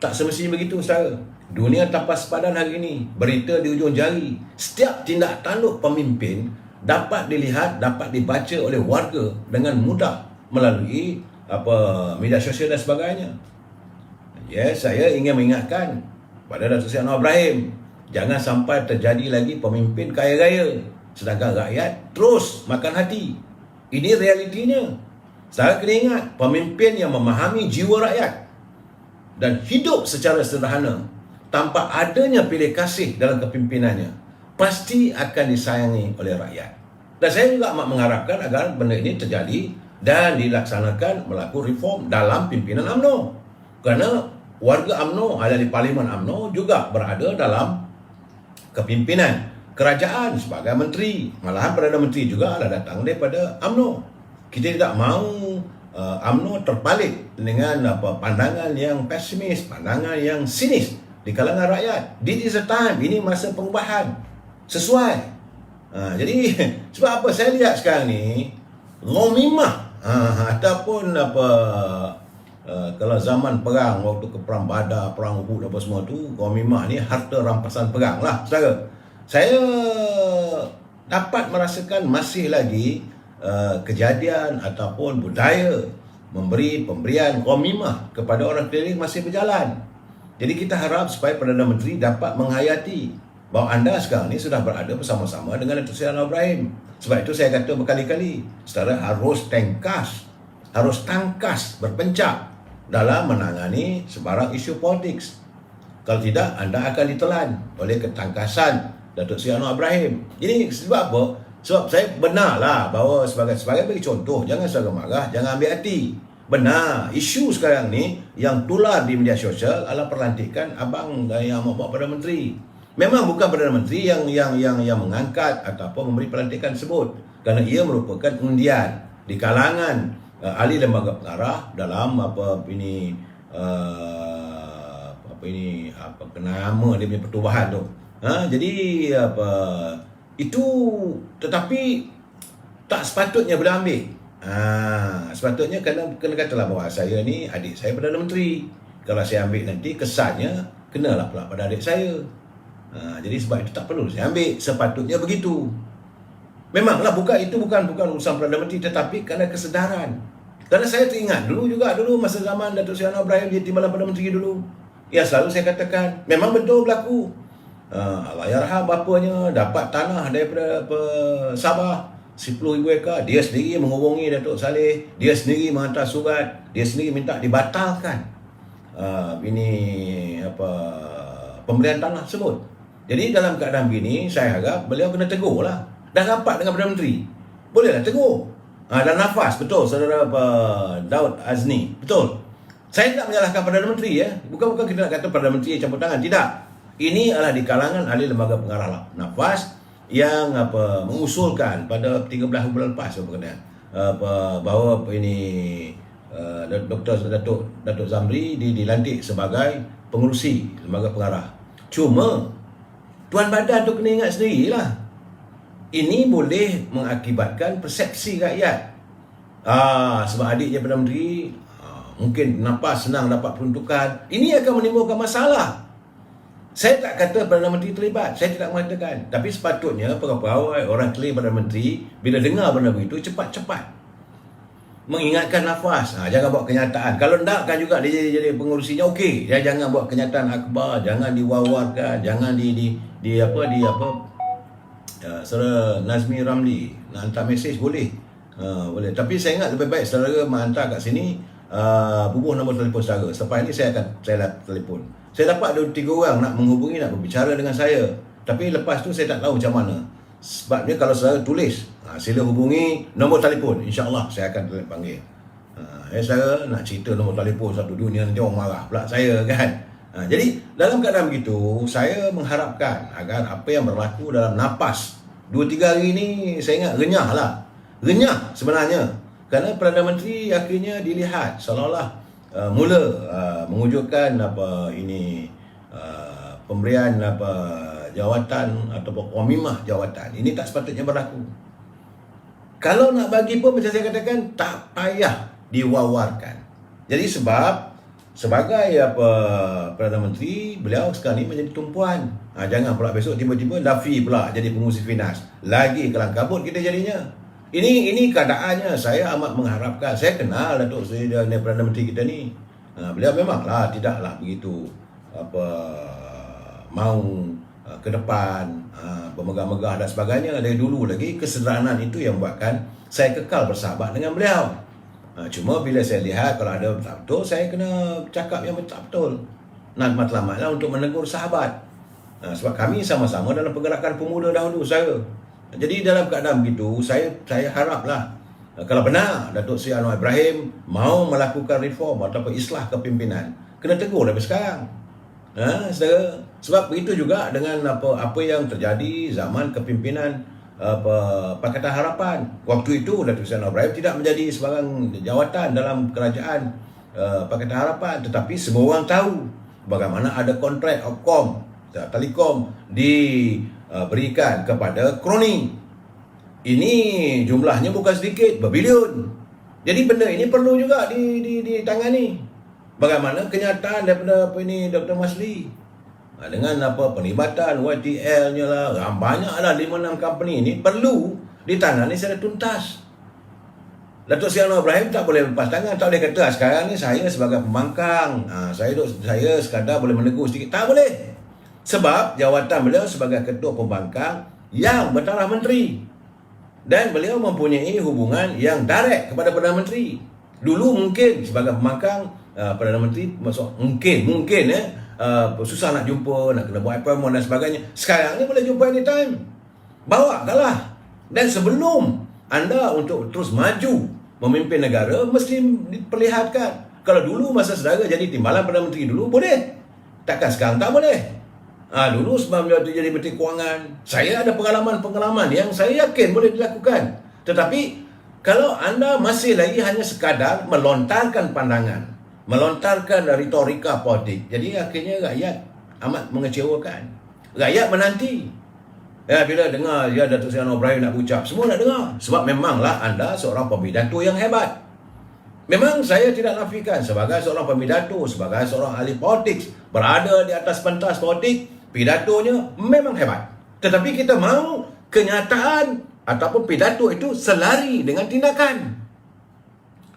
Tak semestinya begitu, saudara. Dunia tanpa sepadan hari ini, berita di ujung jari. Setiap tindak tanduk pemimpin dapat dilihat, dapat dibaca oleh warga dengan mudah melalui media sosial dan sebagainya. Saya ingin mengingatkan pada Datuk Seri Anwar Ibrahim, jangan sampai terjadi lagi pemimpin kaya raya sedangkan rakyat terus makan hati. Ini realitinya. Saya kena ingat, pemimpin yang memahami jiwa rakyat dan hidup secara sederhana tanpa adanya pilih kasih dalam kepimpinannya pasti akan disayangi oleh rakyat. Dan saya juga amat mengharapkan agar benda ini terjadi dan dilaksanakan melakukan reform dalam pimpinan UMNO. Kerana warga UMNO ada di Parlimen UMNO juga berada dalam kepimpinan kerajaan sebagai menteri. Malahan Perdana Menteri juga ada datang daripada UMNO. Kita tidak mahu UMNO terbalik dengan pandangan yang pesimis, pandangan yang sinis di kalangan rakyat. This is a time, ini masa perubahan. Sesuai. Jadi sebab apa saya lihat sekarang ni ghamimah ataupun kalau zaman perang, waktu ke perang Badar, perang Uhud apa semua tu, ghamimah ni harta rampasan perang lah, saudara. Saya dapat merasakan masih lagi kejadian ataupun budaya pemberian ghamimah kepada orang keliling masih berjalan. Jadi kita harap supaya Perdana Menteri dapat menghayati bahawa anda sekarang ni sudah berada bersama-sama dengan Datuk Seri Anwar Ibrahim. Sebab itu saya kata berkali-kali, saudara harus tangkas berpencak dalam menangani sebarang isu politik. Kalau tidak, anda akan ditelan oleh ketangkasan Datuk Seri Anwar Ibrahim. Jadi sebab apa? Sebab saya benarlah bahawa sebagai bagi contoh, jangan saudara marah, jangan ambil hati. Benar, isu sekarang ni yang tular di media sosial adalah perlantikan abang yang mau Perdana Menteri. Memang bukan Perdana Menteri yang mengangkat ataupun memberi pelantikan tersebut, kerana ia merupakan undian di kalangan ahli lembaga pengarah dalam nama dia punya pertubuhan tu. Jadi itu, tetapi tak sepatutnya boleh ambil. Sepatutnya kena katalah bahawa saya ni adik saya Perdana Menteri. Kalau saya ambil nanti kesannya kenalah pula pada adik saya. Jadi sebab itu tak perlu saya ambil. Sepatutnya begitu. Memanglah bukan urusan Perdana Menteri, tetapi kerana kesedaran. Kerana saya teringat dulu masa zaman Datuk Seri Anwar Ibrahim jadi Timbalan Perdana Menteri dulu, ya selalu saya katakan memang betul berlaku. Allahyarham bapanya dapat tanah daripada Sabah 10,000 ekar. Dia sendiri menghubungi Datuk Saleh, dia sendiri menghantar surat, dia sendiri minta dibatalkan pembelian tanah tersebut. Jadi dalam keadaan begini, saya harap beliau kena tegur lah. Dah rapat dengan Perdana Menteri, bolehlah tegur. Dan nafas, betul saudara Daud Azni, betul. Saya tidak menyalahkan Perdana Menteri ya. Bukan kita nak kata Perdana Menteri campur tangan, tidak. Ini adalah di kalangan ahli lembaga pengarah nafas yang mengusulkan pada 13 bulan lepas bahawa ini Datuk Zamri dilantik sebagai pengerusi lembaga pengarah. Cuma tuan badan tu kena ingat sendirilah. Ini boleh mengakibatkan persepsi rakyat. Sebab adiknya Perdana Menteri, mungkin nampak senang dapat peruntukan. Ini akan menimbulkan masalah. Saya tak kata Perdana Menteri terlibat, saya tidak mengatakan. Tapi sepatutnya pegawai orang klaim Perdana Menteri bila dengar benda begitu cepat-cepat mengingatkan nafas. Jangan buat kenyataan. Kalau nakkan juga dia jadi pengurusinya, okey. Dia jangan buat kenyataan akhbar, jangan diwawarkan, jangan saudara Nazmi Ramli nak hantar mesej boleh. Boleh. Tapi saya ingat lebih baik saudara menghantar kat sini bubuh nombor telefon saudara. Selepas ini saya telefon. Saya dapat ada 3 orang nak menghubungi, nak berbicara dengan saya. Tapi lepas tu saya tak tahu macam mana. Sebabnya kalau saudara tulis, sila hubungi nombor telefon. InsyaAllah saya akan panggil. Saudara nak cerita nombor telefon satu dunia, nanti orang marah pula saya kan. Jadi dalam keadaan begitu, saya mengharapkan agar apa yang berlaku dalam napas 2-3 hari ini, saya ingat renyah lah. Renyah sebenarnya. Kerana Perdana Menteri akhirnya dilihat seolah-olah mula mewujudkan pemberian jawatan atau komimah jawatan. Ini tak sepatutnya berlaku. Kalau nak bagi pun macam saya katakan, tak payah diwawarkan. Jadi sebab sebagai Perdana Menteri, beliau sekarang ni menjadi tumpuan. Jangan pula besok tiba-tiba Lafi pula jadi pengurusi Finas. Lagi kelang kabut kita jadinya. Ini keadaannya. Saya amat mengharapkan. Saya kenal Datuk Seri Perdana Menteri kita ni. Beliau memanglah tidaklah begitu mau ke depan, bermegah-megah dan sebagainya. Dari dulu lagi kesederhanaan itu yang buatkan saya kekal bersahabat dengan beliau. Cuma bila saya lihat kalau ada tak betul, saya kena cakap yang tak betul. Matlamatlah untuk menegur sahabat. Sebab kami sama-sama dalam pergerakan pemuda dahulu saya. Jadi dalam keadaan begitu, saya haraplah kalau benar Datuk Seri Anwar Ibrahim mau melakukan reform ataupun islah kepimpinan, kena tegur dari sekarang. Saudara. Sebab begitu juga dengan apa yang terjadi zaman kepimpinan Pakatan Harapan. Waktu itu Datuk Seri Anwar Ibrahim tidak menjadi sebarang jawatan dalam kerajaan Pakatan Harapan, tetapi semua orang tahu bagaimana ada kontrak Telekom diberikan kepada Kroni. Ini jumlahnya bukan sedikit, berbilion. Jadi benda ini perlu juga ditangani. Bagaimana kenyataan daripada Dr. Masli dengan penlibatan YTL-nya lah, banyaklah 5-6 company ini perlu ditangani secara tuntas. Datuk Seri Anwar Ibrahim tak boleh lepas tangan, tak boleh kata sekarang ni saya sebagai pembangkang, saya sekadar boleh menegur sedikit. Tak boleh. Sebab jawatan beliau sebagai ketua pembangkang yang bertaraf menteri. Dan beliau mempunyai hubungan yang direct kepada Perdana Menteri. Dulu mungkin sebagai pembangkang Perdana Menteri mungkin susah nak jumpa, nak kena buat appointment dan sebagainya. Sekarang ni boleh jumpa anytime. Bawa kalah. Dan sebelum anda untuk terus maju memimpin negara, mesti diperlihatkan. Kalau dulu masa saudara jadi timbalan Perdana Menteri dulu, boleh. Takkan sekarang tak boleh. Dulu sebab beliau jadi Menteri Kewangan, saya ada pengalaman-pengalaman yang saya yakin boleh dilakukan. Tetapi kalau anda masih lagi hanya sekadar melontarkan pandangan, melontarkan retorika politik, jadi akhirnya rakyat amat mengecewakan. Rakyat menanti. Bila dengar Datuk Seri Anwar Ibrahim nak ucap, semua nak dengar. Sebab memanglah anda seorang pembidato yang hebat. Memang saya tidak nafikan sebagai seorang pembidato, sebagai seorang ahli politik, berada di atas pentas politik, pidatonya memang hebat. Tetapi kita mahu kenyataan ataupun pidato itu selari dengan tindakan.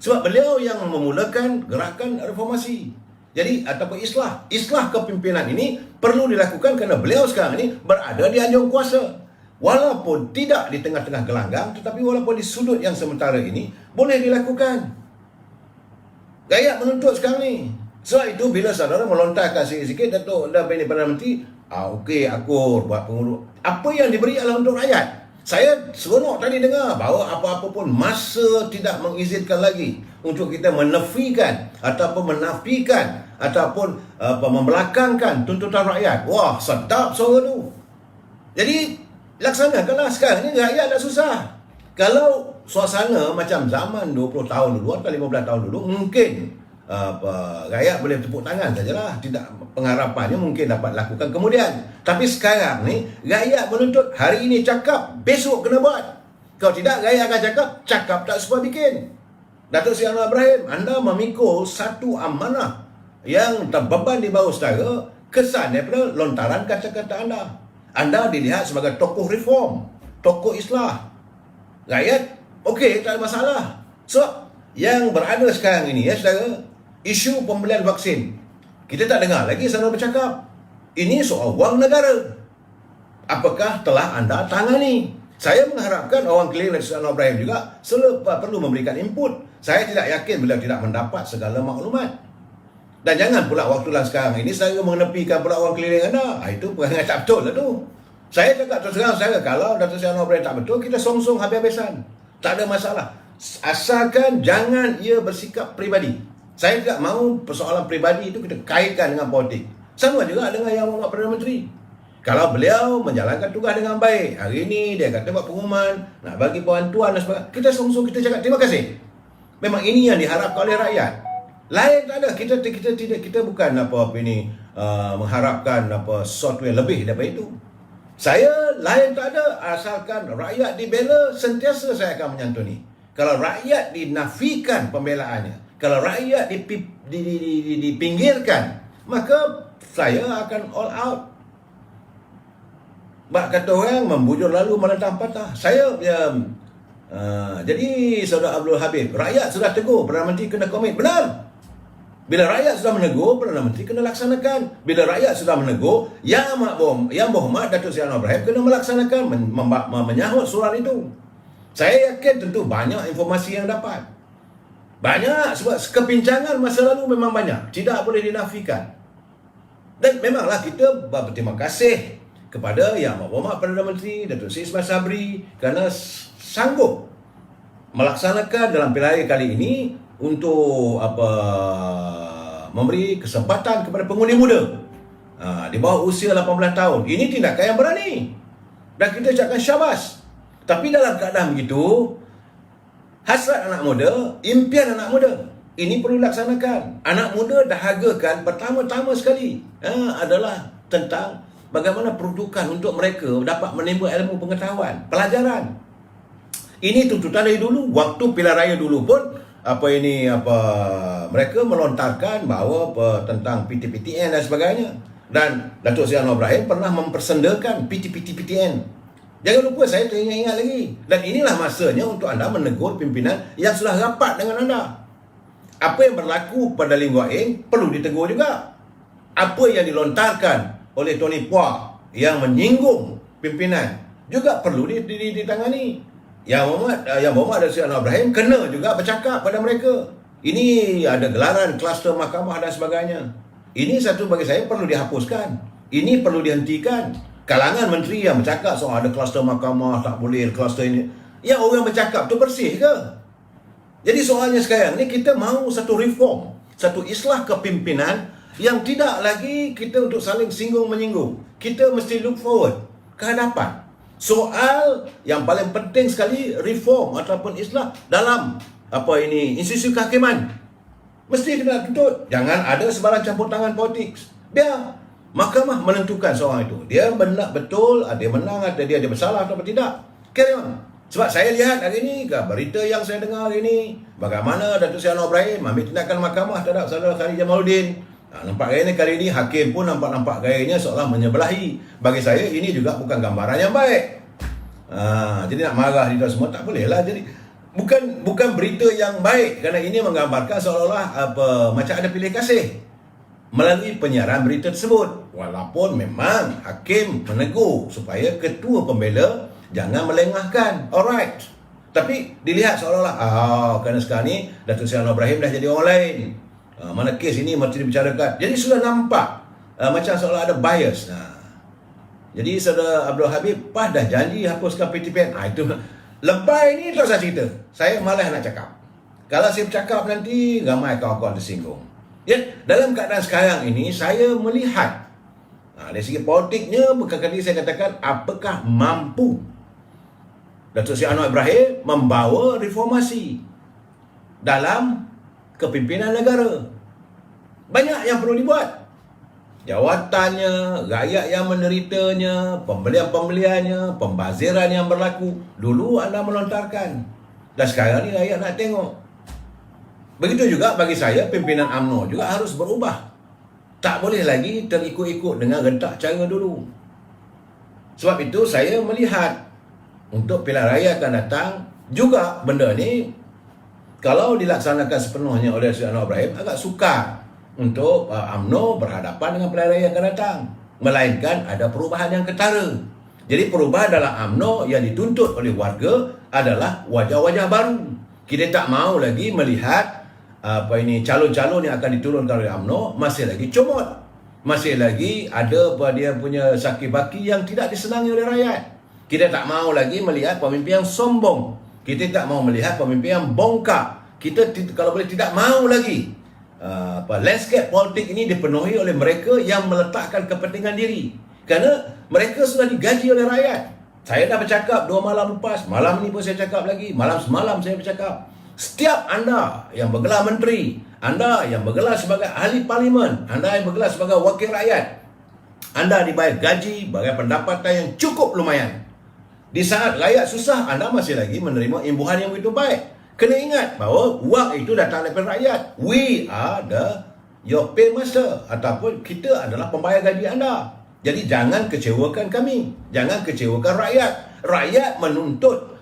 Sebab beliau yang memulakan gerakan reformasi. Jadi ataupun islah kepimpinan ini perlu dilakukan kerana beliau sekarang ini berada di anjung kuasa. Walaupun tidak di tengah-tengah gelanggang, tetapi walaupun di sudut yang sementara ini boleh dilakukan. Rakyat menuntut sekarang ni. Sebab itu bila saudara melontarkan sikit-sikit Datuk Perdana Menteri, okey akur buat pengurus. Apa yang diberi adalah untuk rakyat. Saya seronok tadi dengar bahawa apa-apa pun masa tidak mengizinkan lagi untuk kita menafikan ataupun menafikan ataupun membelakangkan tuntutan rakyat. Wah, sedap suara tu. Jadi laksanakanlah. Sekarang ni rakyat dah susah. Kalau suasana macam zaman 20 tahun dulu atau 15 tahun dulu, mungkin rakyat boleh tepuk tangan sajalah. Tidak, pengharapannya mungkin dapat lakukan kemudian. Tapi sekarang ni rakyat menuntut hari ini cakap, besok kena buat. Kalau tidak, rakyat akan cakap tak sempat bikin. Datuk Seri Anwar Ibrahim, anda memikul satu amanah yang terbeban di bawah saudara, kesan daripada lontaran kata-kata anda. Anda dilihat sebagai tokoh reform, tokoh islah. Rakyat, okey, tak ada masalah. So, yang berada sekarang ini, ya saudara, isu pembelian vaksin. Kita tak dengar lagi saudara bercakap. Ini soal wang negara. Apakah telah anda tangani? Saya mengharapkan orang keliling Datuk Seri Anwar Ibrahim juga perlu memberikan input. Saya tidak yakin beliau tidak mendapat segala maklumat. Dan jangan pula waktu lah sekarang ini saya mengenepikan pula orang keliling anda. Itu perangai tak betul lah tu. Saya cakap terus terang saya, kalau Datuk Seri Anwar Ibrahim tak betul, kita song-song habis-habisan. Tak ada masalah. Asalkan jangan ia bersikap peribadi. Saya tidak mahu persoalan peribadi itu kita kaitkan dengan politik. Sama juga dengan Yang Berhormat Perdana Menteri. Kalau beliau menjalankan tugas dengan baik, hari ini dia kata buat pengumuman, nak bagi bantuan dan sebagainya, kita song-song kita cakap terima kasih. Memang ini yang diharapkan oleh rakyat. Lain tak ada. Kita bukan mengharapkan sesuatu yang lebih daripada itu. Saya lain tak ada, asalkan rakyat dibela, sentiasa saya akan menyantuni. Kalau rakyat dinafikan pembelaannya, kalau rakyat dipinggirkan, maka saya akan all out. Kata orang, membujur lalu melentang patah. Jadi Saudara Abdul Habib, rakyat sudah tegur, Perdana Menteri kena komit. Benar. Bila rakyat sudah menegur, Perdana Menteri kena laksanakan. Bila rakyat sudah menegur, Yang Berhormat Datuk Seri Anwar Ibrahim kena melaksanakan, menyahut surat itu. Saya yakin tentu banyak informasi yang dapat. Banyak, sebab kepincangan masa lalu memang banyak. Tidak boleh dinafikan. Dan memanglah kita berterima kasih kepada Yang Berhormat Perdana Menteri Datuk Seri Ismail Sabri kerana sanggup melaksanakan dalam pilihan raya kali ini untuk memberi kesempatan kepada pengundi muda di bawah usia 18 tahun. Ini tindakan yang berani dan kita ucapkan syabas. Tapi dalam keadaan begitu, hasrat anak muda, impian anak muda, ini perlu dilaksanakan. Anak muda dahagakan pertama-tama sekali adalah tentang bagaimana peruntukan untuk mereka dapat menimba ilmu pengetahuan, pelajaran. Ini tuntutan dari dulu. Waktu pilihan raya dulu pun mereka melontarkan bahawa tentang PTPTN dan sebagainya. Dan Datuk Seri Anwar Ibrahim pernah mempersendakan PTPTN. Jangan lupa, saya teringat lagi. Dan inilah masanya untuk anda menegur pimpinan yang sudah rapat dengan anda. Apa yang berlaku pada Lim Guat Eng perlu ditegur juga. Apa yang dilontarkan oleh Tony Puah yang menyinggung pimpinan juga perlu ditangani. Yang Berhormat Datuk Seri Anwar Ibrahim kena juga bercakap pada mereka. Ini ada gelaran kluster mahkamah dan sebagainya. Ini satu bagi saya perlu dihapuskan. Ini perlu dihentikan. Kalangan menteri yang bercakap soal ada kluster mahkamah, tak boleh kluster ini. Yang orang bercakap tu bersih ke? Jadi soalnya sekarang ni kita mahu satu reform, satu islah kepimpinan yang tidak lagi kita untuk saling singgung-menyinggung. Kita mesti look forward ke hadapan. Soal yang paling penting sekali, reform ataupun islah dalam institusi kehakiman. Mesti kena tuntut. Jangan ada sebarang campur tangan politik. Biar mahkamah menentukan seorang itu. Dia benar betul, dia menang atau dia bersalah atau tidak. Carry on. Sebab saya lihat hari ini, berita yang saya dengar hari ini, bagaimana Datuk Seri Anwar Ibrahim ambil tindakan mahkamah terhadap saudara Khalid Jamaluddin. Nampak gayanya kali ini, hakim pun nampak gayanya seolah menyebelahi. Bagi saya, ini juga bukan gambaran yang baik. Jadi nak marah dia semua, tak boleh lah. Jadi bukan berita yang baik, kerana ini menggambarkan seolah-olah macam ada pilih kasih melalui penyiaran berita tersebut. Walaupun memang hakim menegur supaya ketua pembela jangan melengahkan. Alright. Tapi dilihat seolah-olah kerana sekarang ni Datuk Seri Anwar Ibrahim dah jadi orang lain. Mana kes ini mesti dibicarakan. Jadi sudah nampak macam seolah ada bias. Jadi Saudara Abdul Habib dah janji hapuskan PTPN. Itu lebay ni tak saya cerita. Saya malas nak cakap. Kalau saya bercakap nanti ramai kawan-kawan tersinggung. Ya, dalam keadaan sekarang ini saya melihat dari segi politiknya, berkali-kali saya katakan apakah mampu Datuk Seri Anwar Ibrahim membawa reformasi dalam kepimpinan negara. Banyak yang perlu dibuat. Jawatannya, rakyat yang menderitanya, pembelian-pembeliannya, pembaziran yang berlaku. Dulu anda melontarkan. Dan sekarang ni rakyat nak tengok. Begitu juga bagi saya, pimpinan UMNO juga harus berubah. Tak boleh lagi terikut-ikut dengan rentak cara dulu. Sebab itu saya melihat untuk pilihan raya akan datang, juga benda ni kalau dilaksanakan sepenuhnya oleh Seri Anwar Ibrahim, agak sukar untuk UMNO berhadapan dengan pilihan raya akan datang. Melainkan ada perubahan yang ketara. Jadi perubahan dalam UMNO yang dituntut oleh warga adalah wajah-wajah baru. Kita tak mahu lagi melihat calon-calon yang akan diturunkan oleh UMNO masih lagi comot. Masih lagi ada dia punya saki baki yang tidak disenangi oleh rakyat. Kita tak mahu lagi melihat pemimpin yang sombong. Kita tak mahu melihat pemimpin yang bongkak. Kita kalau boleh tidak mahu lagi landscape politik ini dipenuhi oleh mereka yang meletakkan kepentingan diri. Kerana mereka sudah digaji oleh rakyat. Saya dah bercakap 2 malam lepas, malam ni pun saya cakap lagi, malam semalam saya bercakap. Setiap anda yang bergelar menteri, anda yang bergelar sebagai ahli parlimen, anda yang bergelar sebagai wakil rakyat, anda dibayar gaji, bayar pendapatan yang cukup lumayan. Di saat rakyat susah, anda masih lagi menerima imbuhan yang begitu baik. Kena ingat bahawa wang itu datang daripada rakyat. We are your paymaster, ataupun kita adalah pembayar gaji anda. Jadi jangan kecewakan kami, jangan kecewakan rakyat. Rakyat menuntut,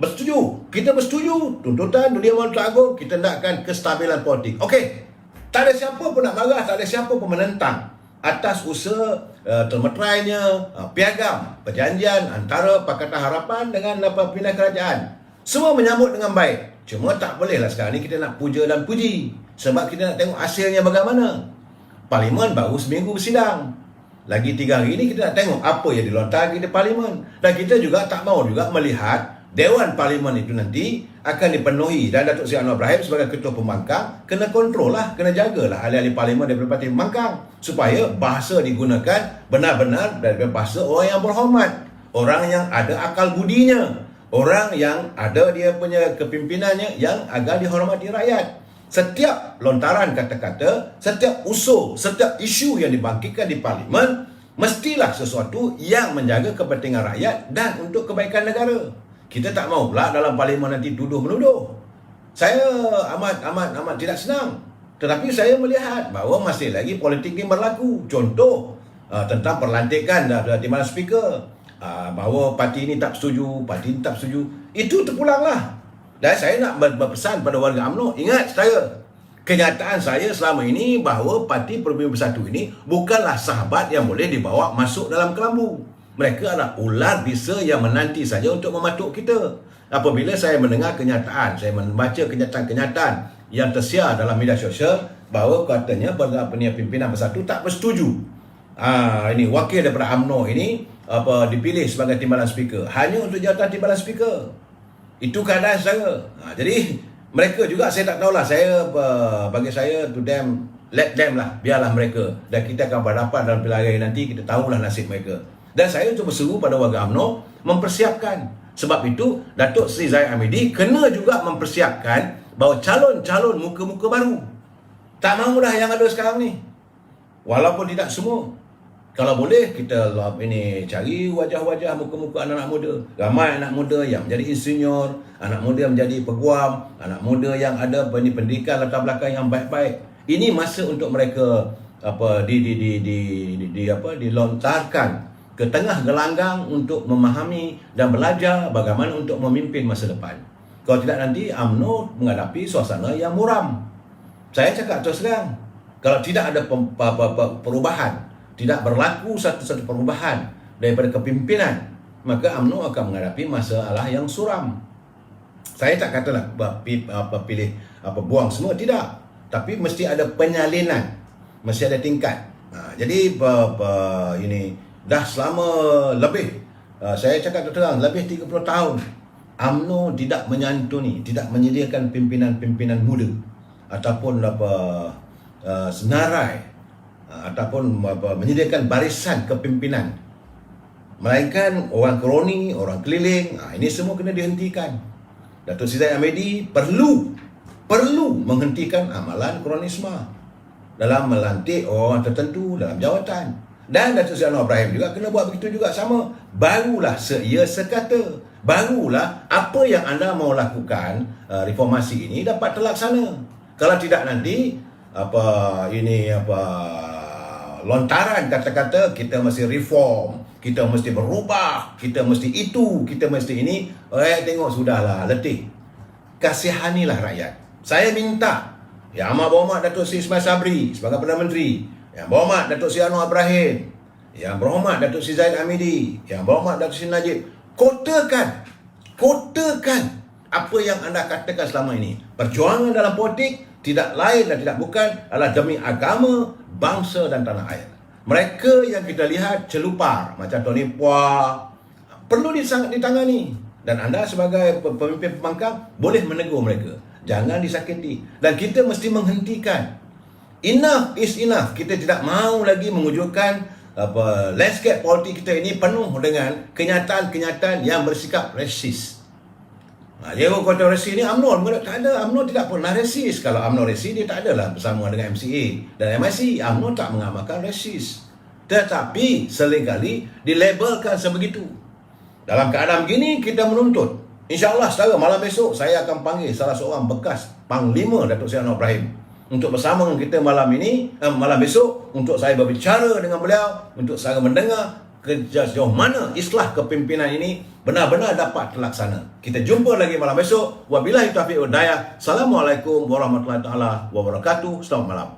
bersetuju, kita bersetuju tuntutan Dunia Mahkamah Agung, kita nakkan kestabilan politik. Okey, tak ada siapa pun nak marah, tak ada siapa pun menentang atas usaha termeterainya piagam perjanjian antara Pakatan Harapan dengan pimpinan kerajaan. Semua menyambut dengan baik. Cuma tak bolehlah sekarang ni kita nak puja dan puji, sebab kita nak tengok hasilnya bagaimana. Parlimen baru seminggu bersidang, lagi 3 hari ni kita nak tengok apa yang dilontarkan di Parlimen. Dan kita juga tak mahu juga melihat Dewan Parlimen itu nanti akan dipenuhi, dan Datuk Seri Anwar Ibrahim sebagai Ketua Pembangkang kena kontrol lah, kena jagalah ahli-ahli Parlimen daripada Parti Pembangkang, supaya bahasa digunakan benar-benar daripada bahasa orang yang berhormat, orang yang ada akal budinya, orang yang ada dia punya kepimpinannya yang agak dihormati rakyat. Setiap lontaran kata-kata, setiap usul, setiap isu yang dibangkitkan di Parlimen mestilah sesuatu yang menjaga kepentingan rakyat dan untuk kebaikan negara. Kita tak mahu pula dalam Parlimen nanti tuduh-menuduh. Saya amat tidak senang. Tetapi saya melihat bahawa masih lagi politik yang berlaku. Contoh tentang perlantikan Timbalan Speaker. Bahawa parti ini tak setuju, parti ini tak setuju. Itu terpulanglah. Dan saya nak berpesan pada warga UMNO, ingat saya, kenyataan saya selama ini bahawa Parti Peribumi Bersatu ini bukanlah sahabat yang boleh dibawa masuk dalam kelambu. Mereka adalah ular bisa yang menanti saja untuk mematuk kita. Apabila saya mendengar kenyataan, saya membaca kenyataan-kenyataan yang tersiar dalam media sosial bahawa katanya pimpinan Bersatu tak bersetuju. Ini wakil daripada UMNO ini dipilih sebagai Timbalan Speaker hanya untuk jawatan Timbalan Speaker. Itu keadaan saya. Jadi mereka juga saya tak tahulah. Bagi saya to them, let them lah, biarlah mereka. Dan kita akan berhadapan dalam pilihan raya nanti, kita tahulah nasib mereka. Dan saya untuk berseru pada warga UMNO mempersiapkan. Sebab itu Datuk Seri Zahid Hamidi kena juga mempersiapkan bahawa calon-calon muka-muka baru. Tak mahulah yang ada sekarang ni. Walaupun tidak semua. Kalau boleh kita cari wajah-wajah muka-muka anak-anak muda. Ramai anak muda yang menjadi insinyur, anak muda yang menjadi peguam, anak muda yang ada pendidikan latar belakang yang baik-baik. Ini masa untuk mereka dilontarkan ke tengah gelanggang untuk memahami dan belajar bagaimana untuk memimpin masa depan. Kalau tidak nanti UMNO menghadapi suasana yang muram. Saya cakap terus terang, kalau tidak ada perubahan, tidak berlaku satu-satu perubahan daripada kepimpinan, maka UMNO akan menghadapi masalah yang suram. Saya tak katalah buang semua, tidak. Tapi mesti ada penyalinan, mesti ada tingkat. Jadi ini dah selama lebih, saya cakap terang, lebih 30 tahun UMNO tidak menyantuni, tidak menyediakan pimpinan-pimpinan muda ataupun senarai ataupun menyediakan barisan kepimpinan, melainkan orang kroni, orang keliling. Ini semua kena dihentikan. Datuk Seri Zahid Hamidi perlu menghentikan amalan kronisme dalam melantik orang tertentu dalam jawatan. Dan Datuk Seri Anwar Ibrahim juga kena buat begitu juga sama. Barulah seia sekata, barulah apa yang anda mau lakukan, reformasi ini dapat terlaksana. Kalau tidak nanti lontaran kata-kata kita mesti reform, kita mesti berubah, kita mesti itu, kita mesti ini. Tengok sudahlah, letih. Kasihanilah rakyat. Saya minta Yang Berhormat Datuk Seri Ismail Sabri sebagai Perdana Menteri, Yang Berhormat Datuk Seri Anwar Ibrahim, Yang Berhormat Datuk Seri Zahid Hamidi, Yang Berhormat Datuk Seri Najib, kotakan apa yang anda katakan selama ini. Perjuangan dalam politik tidak lain dan tidak bukan adalah demi agama, bangsa dan tanah air. Mereka yang kita lihat celupar macam Tony Pua perlu ditangani, dan anda sebagai pemimpin pembangkang boleh menegur mereka. Jangan disakiti, dan kita mesti menghentikan. Enough is enough. Kita tidak mahu lagi mewujudkan landscape politik kita ini penuh dengan kenyataan-kenyataan yang bersikap resis. Dia kata resis ni UMNO tak ada. UMNO tidak pernah resis. Kalau UMNO resis, dia tak adalah bersama dengan MCA dan MIC. UMNO tak mengamalkan resis, tetapi seringkali dilabelkan sebegitu. Dalam keadaan begini kita menuntut, InsyaAllah setara malam besok saya akan panggil salah seorang bekas Panglima Datuk Seri Anwar Ibrahim untuk bersama dengan kita malam besok, untuk saya berbicara dengan beliau, untuk saya mendengar kerja sejauh mana islah kepimpinan ini benar-benar dapat terlaksana. Kita jumpa lagi malam besok. Wabillahi taufiq wal hidayah. Assalamualaikum warahmatullahi wabarakatuh. Selamat malam.